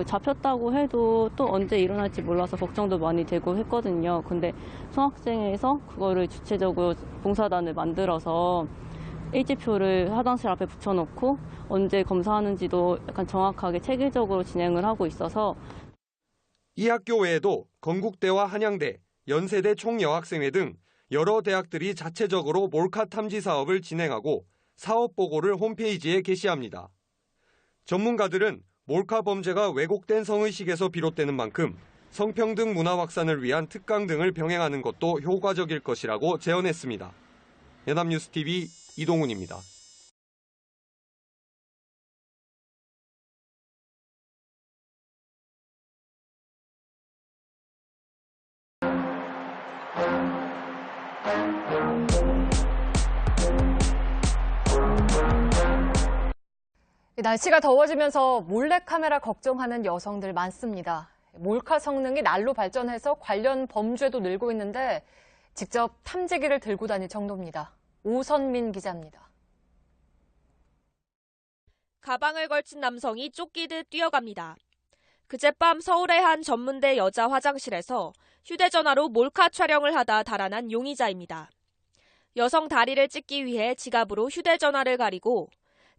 잡혔다고 해도 또 언제 일어날지 몰라서 걱정도 많이 되고 했거든요. 근데 총학생회에서 그거를 주체적으로 봉사단을 만들어서 일지표를 화장실 앞에 붙여놓고 언제 검사하는지도 약간 정확하게 체계적으로 진행을 하고 있어서 이 학교 외에도 건국대와 한양대, 연세대 총여학생회 등 여러 대학들이 자체적으로 몰카 탐지 사업을 진행하고 사업 보고를 홈페이지에 게시합니다. 전문가들은 몰카 범죄가 왜곡된 성의식에서 비롯되는 만큼 성평등 문화 확산을 위한 특강 등을 병행하는 것도 효과적일 것이라고 제언했습니다. 연합뉴스TV 이동훈입니다. 날씨가 더워지면서 몰래카메라 걱정하는 여성들 많습니다. 몰카 성능이 날로 발전해서 관련 범죄도 늘고 있는데 직접 탐지기를 들고 다닐 정도입니다. 오선민 기자입니다. 가방을 걸친 남성이 쫓기듯 뛰어갑니다. 그젯밤 서울의 한 전문대 여자 화장실에서 휴대전화로 몰카 촬영을 하다 달아난 용의자입니다. 여성 다리를 찍기 위해 지갑으로 휴대전화를 가리고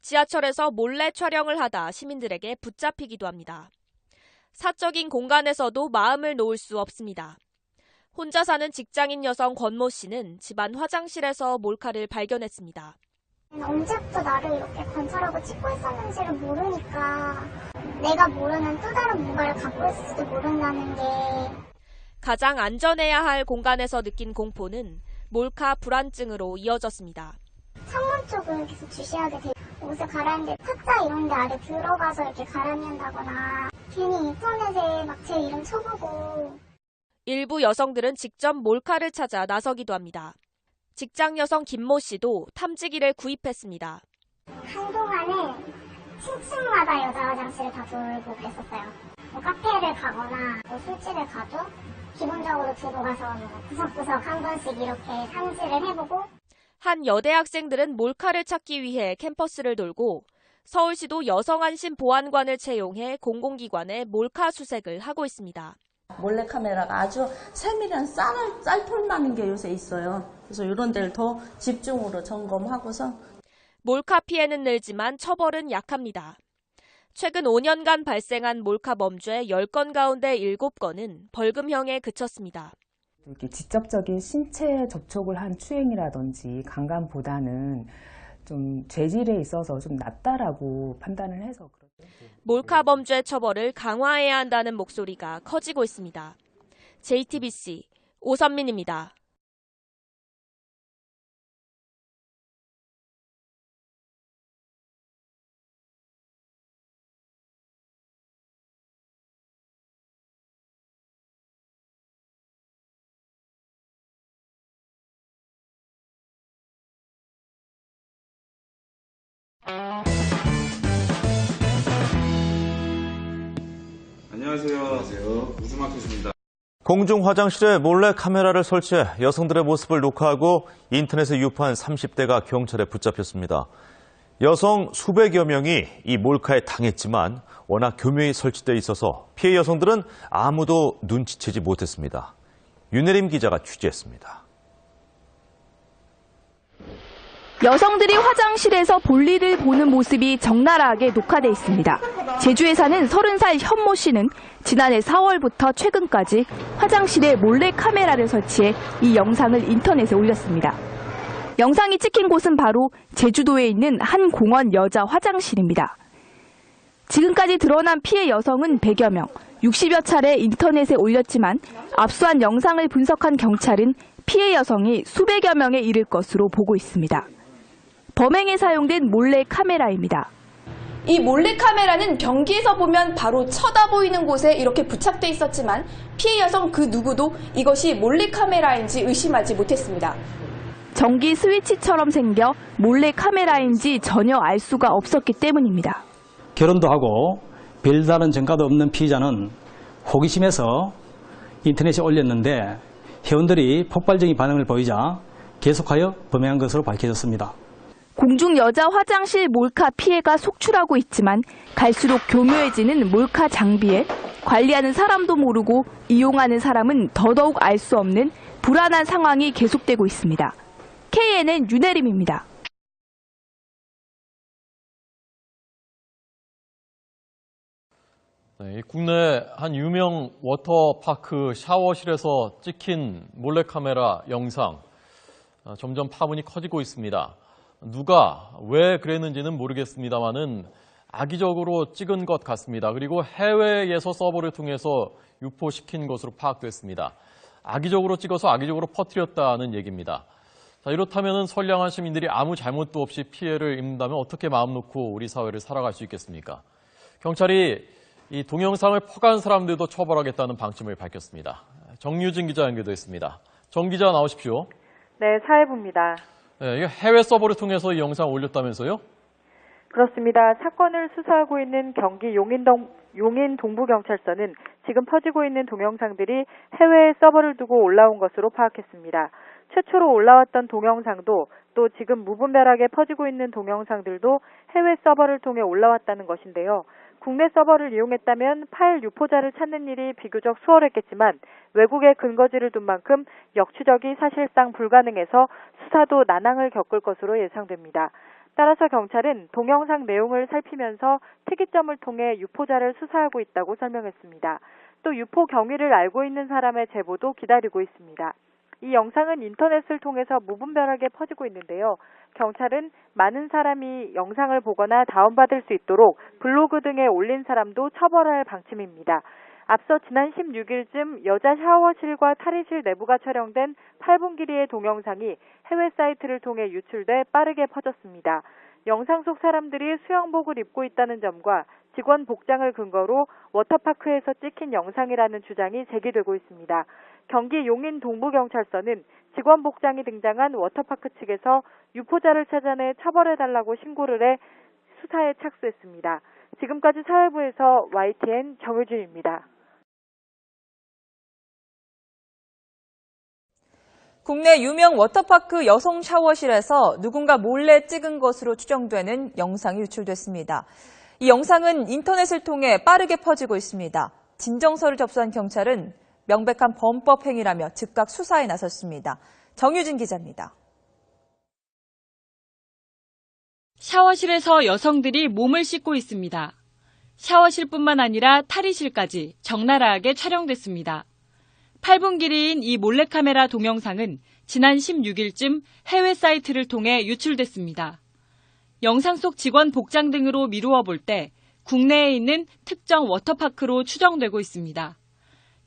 지하철에서 몰래 촬영을 하다 시민들에게 붙잡히기도 합니다. 사적인 공간에서도 마음을 놓을 수 없습니다. 혼자 사는 직장인 여성 권모 씨는 집안 화장실에서 몰카를 발견했습니다. 언제부터 나를 이렇게 관찰하고 찍고 있었는지를 모르니까 내가 모르는 또 다른 뭔가를 갖고 있을지도 모른다는 게. 가장 안전해야 할 공간에서 느낀 공포는 몰카 불안증으로 이어졌습니다. 창문 쪽을 계속 주시하게 돼요. 옷을 갈아입는데 탁자 이런 데 아래 들어가서 이렇게 갈아입는다거나 괜히 인터넷에 막 제 이름 쳐보고. 일부 여성들은 직접 몰카를 찾아 나서기도 합니다. 직장 여성 김모 씨도 탐지기를 구입했습니다. 한동안은 층층마다 여자 화장실을 다 돌고 그랬었어요. 카페를 가거나 술집에 가도 기본적으로 들고 가서 구석구석 한 번씩 이렇게 탐지를 해보고. 한 여대 학생들은 몰카를 찾기 위해 캠퍼스를 돌고 서울시도 여성안심보안관을 채용해 공공기관에 몰카 수색을 하고 있습니다. 몰래카메라가 아주 세밀한 쌀털 나는 게 요새 있어요. 그래서 이런 데를 더 집중으로 점검하고서. 몰카 피해는 늘지만 처벌은 약합니다. 최근 5년간 발생한 몰카 범죄 10건 가운데 7건은 벌금형에 그쳤습니다. 이렇게 직접적인 신체 접촉을 한 추행이라든지 강간보다는 좀 죄질에 있어서 좀 낫다라고 판단을 해서 그렇죠. 몰카 범죄 처벌을 강화해야 한다는 목소리가 커지고 있습니다. JTBC 오선민입니다. 안녕하세요. 우주마 교수입니다. 공중 화장실에 몰래 카메라를 설치해 여성들의 모습을 녹화하고 인터넷에 유포한 30대가 경찰에 붙잡혔습니다. 여성 수백여 명이 이 몰카에 당했지만 워낙 교묘히 설치돼 있어서 피해 여성들은 아무도 눈치채지 못했습니다. 윤혜림 기자가 취재했습니다. 여성들이 화장실에서 볼일을 보는 모습이 적나라하게 녹화돼 있습니다. 제주에 사는 30살 현모 씨는 지난해 4월부터 최근까지 화장실에 몰래 카메라를 설치해 이 영상을 인터넷에 올렸습니다. 영상이 찍힌 곳은 바로 제주도에 있는 한 공원 여자 화장실입니다. 지금까지 드러난 피해 여성은 100여 명, 60여 차례 인터넷에 올렸지만 압수한 영상을 분석한 경찰은 피해 여성이 수백여 명에 이를 것으로 보고 있습니다. 범행에 사용된 몰래 카메라입니다. 이 몰래 카메라는 경기에서 보면 바로 쳐다 보이는 곳에 이렇게 부착돼 있었지만 피해 여성 그 누구도 이것이 몰래 카메라인지 의심하지 못했습니다. 전기 스위치처럼 생겨 몰래 카메라인지 전혀 알 수가 없었기 때문입니다. 결혼도 하고 별다른 전과도 없는 피의자는 호기심에서 인터넷에 올렸는데 회원들이 폭발적인 반응을 보이자 계속하여 범행한 것으로 밝혀졌습니다. 공중 여자 화장실 몰카 피해가 속출하고 있지만 갈수록 교묘해지는 몰카 장비에 관리하는 사람도 모르고 이용하는 사람은 더더욱 알 수 없는 불안한 상황이 계속되고 있습니다. KNN 윤혜림입니다. 네, 국내 한 유명 워터파크 샤워실에서 찍힌 몰래카메라 영상 점점 파문이 커지고 있습니다. 누가 왜 그랬는지는 모르겠습니다만은 악의적으로 찍은 것 같습니다. 그리고 해외에서 서버를 통해서 유포시킨 것으로 파악됐습니다. 악의적으로 찍어서 악의적으로 퍼뜨렸다는 얘기입니다. 자, 이렇다면 선량한 시민들이 아무 잘못도 없이 피해를 입는다면 어떻게 마음 놓고 우리 사회를 살아갈 수 있겠습니까? 경찰이 이 동영상을 퍼간 사람들도 처벌하겠다는 방침을 밝혔습니다. 정유진 기자 연결되어 정 기자 나오십시오. 네, 사회부입니다. 네, 해외 서버를 통해서 이 영상 올렸다면서요? 그렇습니다. 사건을 수사하고 있는 경기 용인 동부경찰서는 지금 퍼지고 있는 동영상들이 해외 서버를 두고 올라온 것으로 파악했습니다. 최초로 올라왔던 동영상도 또 지금 무분별하게 퍼지고 있는 동영상들도 해외 서버를 통해 올라왔다는 것인데요. 국내 서버를 이용했다면 파일 유포자를 찾는 일이 비교적 수월했겠지만 외국에 근거지를 둔 만큼 역추적이 사실상 불가능해서 수사도 난항을 겪을 것으로 예상됩니다. 따라서 경찰은 동영상 내용을 살피면서 특이점을 통해 유포자를 수사하고 있다고 설명했습니다. 또 유포 경위를 알고 있는 사람의 제보도 기다리고 있습니다. 이 영상은 인터넷을 통해서 무분별하게 퍼지고 있는데요. 경찰은 많은 사람이 영상을 보거나 다운받을 수 있도록 블로그 등에 올린 사람도 처벌할 방침입니다. 앞서 지난 16일쯤 여자 샤워실과 탈의실 내부가 촬영된 8분 길이의 동영상이 해외 사이트를 통해 유출돼 빠르게 퍼졌습니다. 영상 속 사람들이 수영복을 입고 있다는 점과 직원 복장을 근거로 워터파크에서 찍힌 영상이라는 주장이 제기되고 있습니다. 경기 용인 동부경찰서는 직원 복장이 등장한 워터파크 측에서 유포자를 찾아내 처벌해달라고 신고를 해 수사에 착수했습니다. 지금까지 사회부에서 YTN 정유진입니다. 국내 유명 워터파크 여성 샤워실에서 누군가 몰래 찍은 것으로 추정되는 영상이 유출됐습니다. 이 영상은 인터넷을 통해 빠르게 퍼지고 있습니다. 진정서를 접수한 경찰은 명백한 범법 행위라며 즉각 수사에 나섰습니다. 정유진 기자입니다. 샤워실에서 여성들이 몸을 씻고 있습니다. 샤워실뿐만 아니라 탈의실까지 적나라하게 촬영됐습니다. 8분 길이인 이 몰래카메라 동영상은 지난 16일쯤 해외 사이트를 통해 유출됐습니다. 영상 속 직원 복장 등으로 미루어 볼 때 국내에 있는 특정 워터파크로 추정되고 있습니다.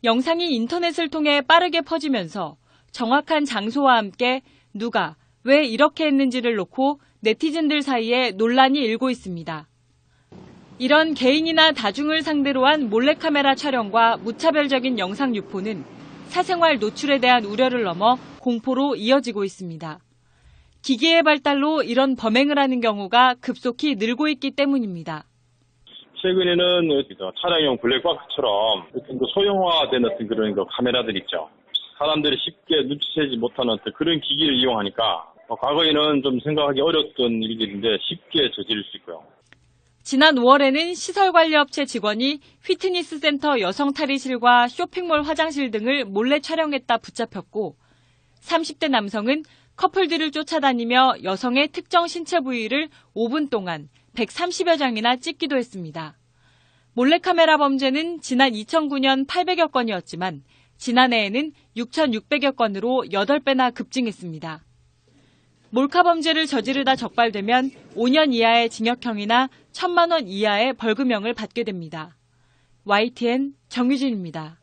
영상이 인터넷을 통해 빠르게 퍼지면서 정확한 장소와 함께 누가 왜 이렇게 했는지를 놓고 네티즌들 사이에 논란이 일고 있습니다. 이런 개인이나 다중을 상대로 한 몰래카메라 촬영과 무차별적인 영상 유포는 사생활 노출에 대한 우려를 넘어 공포로 이어지고 있습니다. 기기의 발달로 이런 범행을 하는 경우가 급속히 늘고 있기 때문입니다. 최근에는 차량용 블랙박스처럼 좀 더 소형화된 어떤 그런 카메라들 있죠. 사람들이 쉽게 눈치채지 못하는 어떤 그런 기기를 이용하니까 과거에는 좀 생각하기 어려웠던 일들인데 쉽게 저지를 수 있고요. 지난 5월에는 시설관리업체 직원이 피트니스 센터 여성 탈의실과 쇼핑몰 화장실 등을 몰래 촬영했다 붙잡혔고 30대 남성은 커플들을 쫓아다니며 여성의 특정 신체 부위를 5분 동안 130여 장이나 찍기도 했습니다. 몰래카메라 범죄는 지난 2009년 800여 건이었지만 지난해에는 6,600여 건으로 8배나 급증했습니다. 몰카 범죄를 저지르다 적발되면 5년 이하의 징역형이나 1,000만 원 이하의 벌금형을 받게 됩니다. YTN 정유진입니다.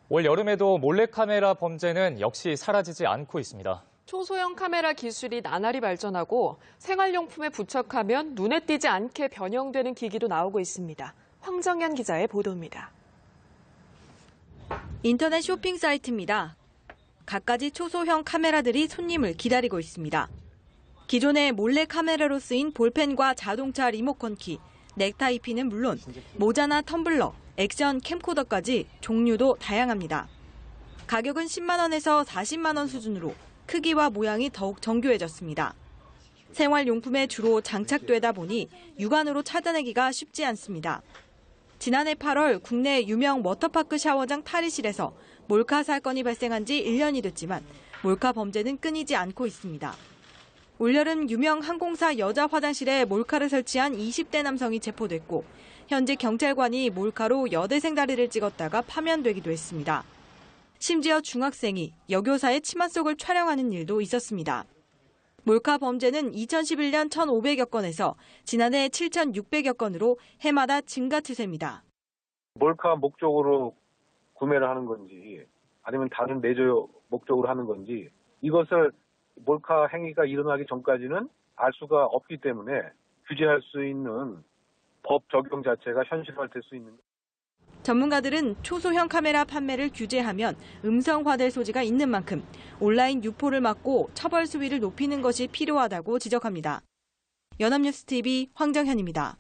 올 여름에도 몰래카메라 범죄는 역시 사라지지 않고 있습니다. 초소형 카메라 기술이 나날이 발전하고 생활용품에 부착하면 눈에 띄지 않게 변형되는 기기도 나오고 있습니다. 황정현 기자의 보도입니다. 인터넷 쇼핑 사이트입니다. 갖가지 초소형 카메라들이 손님을 기다리고 있습니다. 기존의 몰래 카메라로 쓰인 볼펜과 자동차 리모컨 키, 넥타이 핀은 물론 모자나 텀블러, 액션 캠코더까지 종류도 다양합니다. 가격은 10만 원에서 40만 원 수준으로 크기와 모양이 더욱 정교해졌습니다. 생활용품에 주로 장착되다 보니 육안으로 찾아내기가 쉽지 않습니다. 지난해 8월 국내 유명 워터파크 샤워장 탈의실에서 몰카 사건이 발생한 지 1년이 됐지만 몰카 범죄는 끊이지 않고 있습니다. 올여름 유명 항공사 여자 화장실에 몰카를 설치한 20대 남성이 체포됐고 현재 경찰관이 몰카로 여대생 다리를 찍었다가 파면되기도 했습니다. 심지어 중학생이 여교사의 치마 속을 촬영하는 일도 있었습니다. 몰카 범죄는 2011년 1,500여 건에서 지난해 7,600여 건으로 해마다 증가 추세입니다. 몰카 목적으로 구매를 하는 건지 아니면 다른 내조 목적으로 하는 건지 이것을 몰카 행위가 일어나기 전까지는 알 수가 없기 때문에 규제할 수 있는 법 적용 자체가 현실화될 수 있는. 전문가들은 초소형 카메라 판매를 규제하면 음성화될 소지가 있는 만큼 온라인 유포를 막고 처벌 수위를 높이는 것이 필요하다고 지적합니다. 연합뉴스TV 황정현입니다.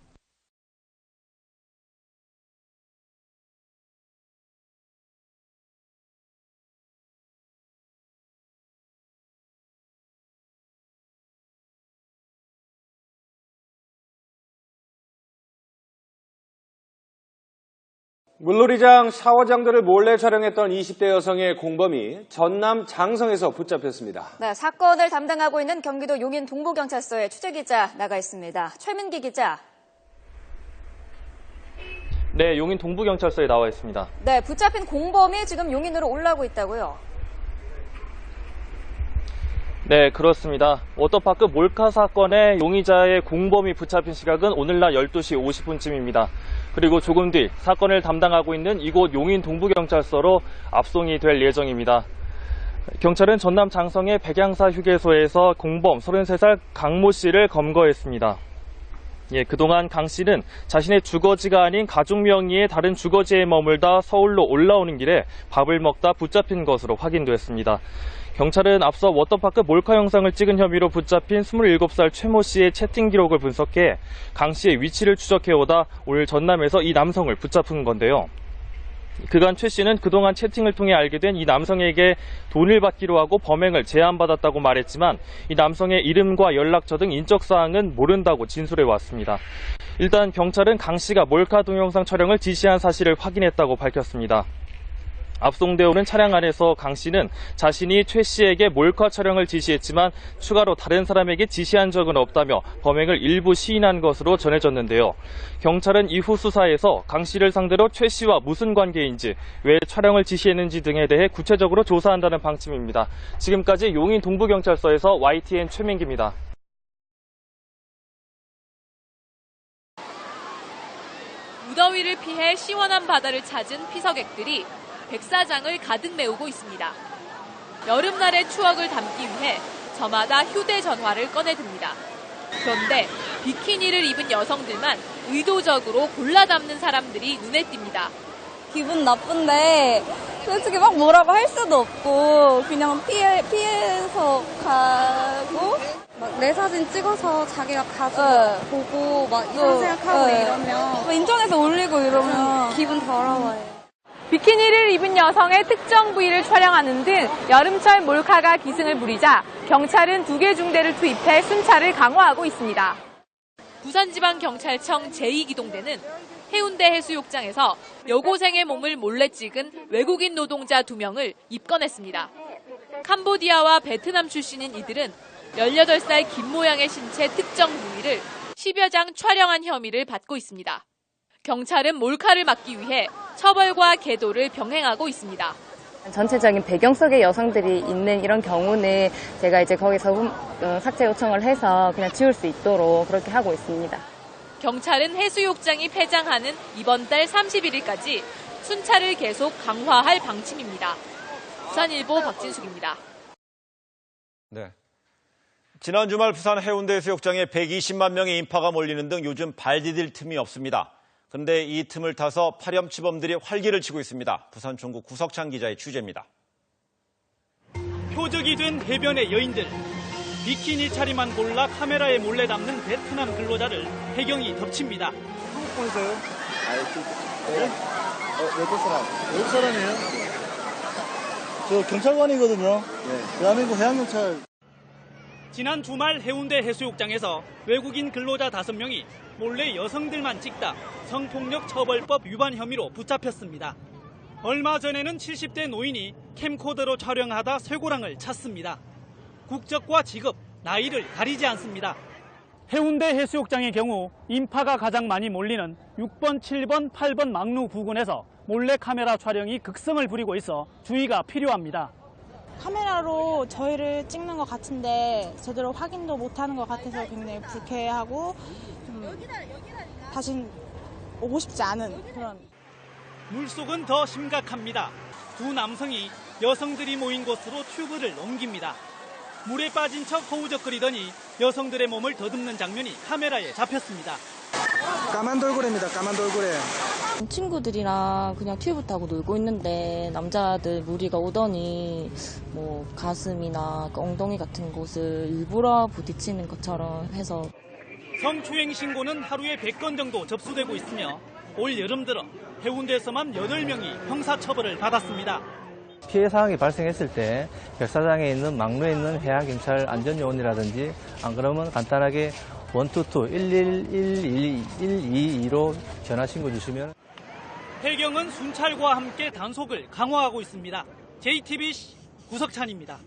물놀이장, 샤워장들을 몰래 촬영했던 20대 여성의 공범이 전남 장성에서 붙잡혔습니다. 네, 사건을 담당하고 있는 경기도 용인 동부경찰서에 취재기자 나가 있습니다. 최민기 기자. 네, 용인 동부경찰서에 나와 있습니다. 네, 붙잡힌 공범이 지금 용인으로 올라오고 있다고요? 네, 그렇습니다. 워터파크 몰카 사건의 용의자의 공범이 붙잡힌 시각은 오늘날 12시 50분쯤입니다. 그리고 조금 뒤 사건을 담당하고 있는 이곳 용인 동부경찰서로 압송이 될 예정입니다. 경찰은 전남 장성의 백양사 휴게소에서 공범 33살 강모 씨를 검거했습니다. 그동안 강 씨는 자신의 주거지가 아닌 가족 명의의 다른 주거지에 머물다 서울로 올라오는 길에 밥을 먹다 붙잡힌 것으로 확인됐습니다. 경찰은 앞서 워터파크 몰카 영상을 찍은 혐의로 붙잡힌 27살 최모 씨의 채팅 기록을 분석해 강 씨의 위치를 추적해오다 오늘 전남에서 이 남성을 붙잡은 건데요. 그간 최 씨는 그동안 채팅을 통해 알게 된 이 남성에게 돈을 받기로 하고 범행을 제안받았다고 말했지만 이 남성의 이름과 연락처 등 인적사항은 모른다고 진술해왔습니다. 일단 경찰은 강 씨가 몰카 동영상 촬영을 지시한 사실을 확인했다고 밝혔습니다. 압송되어 오는 차량 안에서 강 씨는 자신이 최 씨에게 몰카 촬영을 지시했지만 추가로 다른 사람에게 지시한 적은 없다며 범행을 일부 시인한 것으로 전해졌는데요. 경찰은 이후 수사에서 강 씨를 상대로 최 씨와 무슨 관계인지, 왜 촬영을 지시했는지 등에 대해 구체적으로 조사한다는 방침입니다. 지금까지 용인 동부경찰서에서 YTN 최민기입니다. 무더위를 피해 시원한 바다를 찾은 피서객들이 백사장을 가득 메우고 있습니다. 여름날의 추억을 담기 위해 저마다 휴대전화를 꺼내듭니다. 그런데 비키니를 입은 여성들만 의도적으로 골라 담는 사람들이 눈에 띕니다. 기분 나쁜데 솔직히 막 뭐라고 할 수도 없고 그냥 피해서 가고 막 내 사진 찍어서 자기가 가서 보고 막 이런 생각하고 이러면 인터넷에 올리고 이러면 기분 더러워요. 비키니를 입은 여성의 특정 부위를 촬영하는 등 여름철 몰카가 기승을 부리자 경찰은 2개 중대를 투입해 순찰을 강화하고 있습니다. 부산지방경찰청 제2기동대는 해운대 해수욕장에서 여고생의 몸을 몰래 찍은 외국인 노동자 2명을 입건했습니다. 캄보디아와 베트남 출신인 이들은 18살 김 모양의 신체 특정 부위를 10여 장 촬영한 혐의를 받고 있습니다. 경찰은 몰카를 막기 위해 처벌과 계도를 병행하고 있습니다. 전체적인 배경 속에 여성들이 있는 이런 경우는 제가 이제 거기서 삭제 요청을 해서 그냥 지울 수 있도록 그렇게 하고 있습니다. 경찰은 해수욕장이 폐장하는 이번 달 31일까지 순찰을 계속 강화할 방침입니다. 부산일보 박진숙입니다. 네. 지난 주말 부산 해운대 해수욕장에 120만 명의 인파가 몰리는 등 요즘 발 디딜 틈이 없습니다. 그런데 이 틈을 타서 파렴치범들이 활기를 치고 있습니다. 부산총국 구석찬 기자의 취재입니다. 표적이 된 해변의 여인들. 비키니 차림만 골라 카메라에 몰래 담는 베트남 근로자를 해경이 덮칩니다. 한국 분이세요? 네? 외국 사람. 외국 사람이에요? 저 경찰관이거든요. 네. 대한민국 해양경찰. 지난 주말 해운대 해수욕장에서 외국인 근로자 5명이 몰래 여성들만 찍다 성폭력 처벌법 위반 혐의로 붙잡혔습니다. 얼마 전에는 70대 노인이 캠코더로 촬영하다 쇠고랑을 찼습니다. 국적과 직업, 나이를 가리지 않습니다. 해운대 해수욕장의 경우 인파가 가장 많이 몰리는 6번, 7번, 8번 막루 부근에서 몰래카메라 촬영이 극성을 부리고 있어 주의가 필요합니다. 카메라로 저희를 찍는 것 같은데 제대로 확인도 못하는 것 같아서 굉장히 불쾌하고 다신 오고 싶지 않은 그런. 물속은 더 심각합니다. 2 남성이 여성들이 모인 곳으로 튜브를 넘깁니다. 물에 빠진 척 허우적거리더니 여성들의 몸을 더듬는 장면이 카메라에 잡혔습니다. 까만 돌고래입니다. 까만 돌고래. 친구들이랑 그냥 튜브 타고 놀고 있는데 남자들 무리가 오더니 뭐 가슴이나 엉덩이 같은 곳을 일부러 부딪히는 것처럼 해서. 성추행 신고는 하루에 100건 정도 접수되고 있으며 올 여름 들어 해운대에서만 8명이 형사처벌을 받았습니다. 피해 상황이 발생했을 때 백사장에 있는 막루에 있는 해양경찰 안전요원이라든지 안 그러면 간단하게 122 122로 전화 신고 주시면. 해경은 순찰과 함께 단속을 강화하고 있습니다. JTBC 구석찬입니다.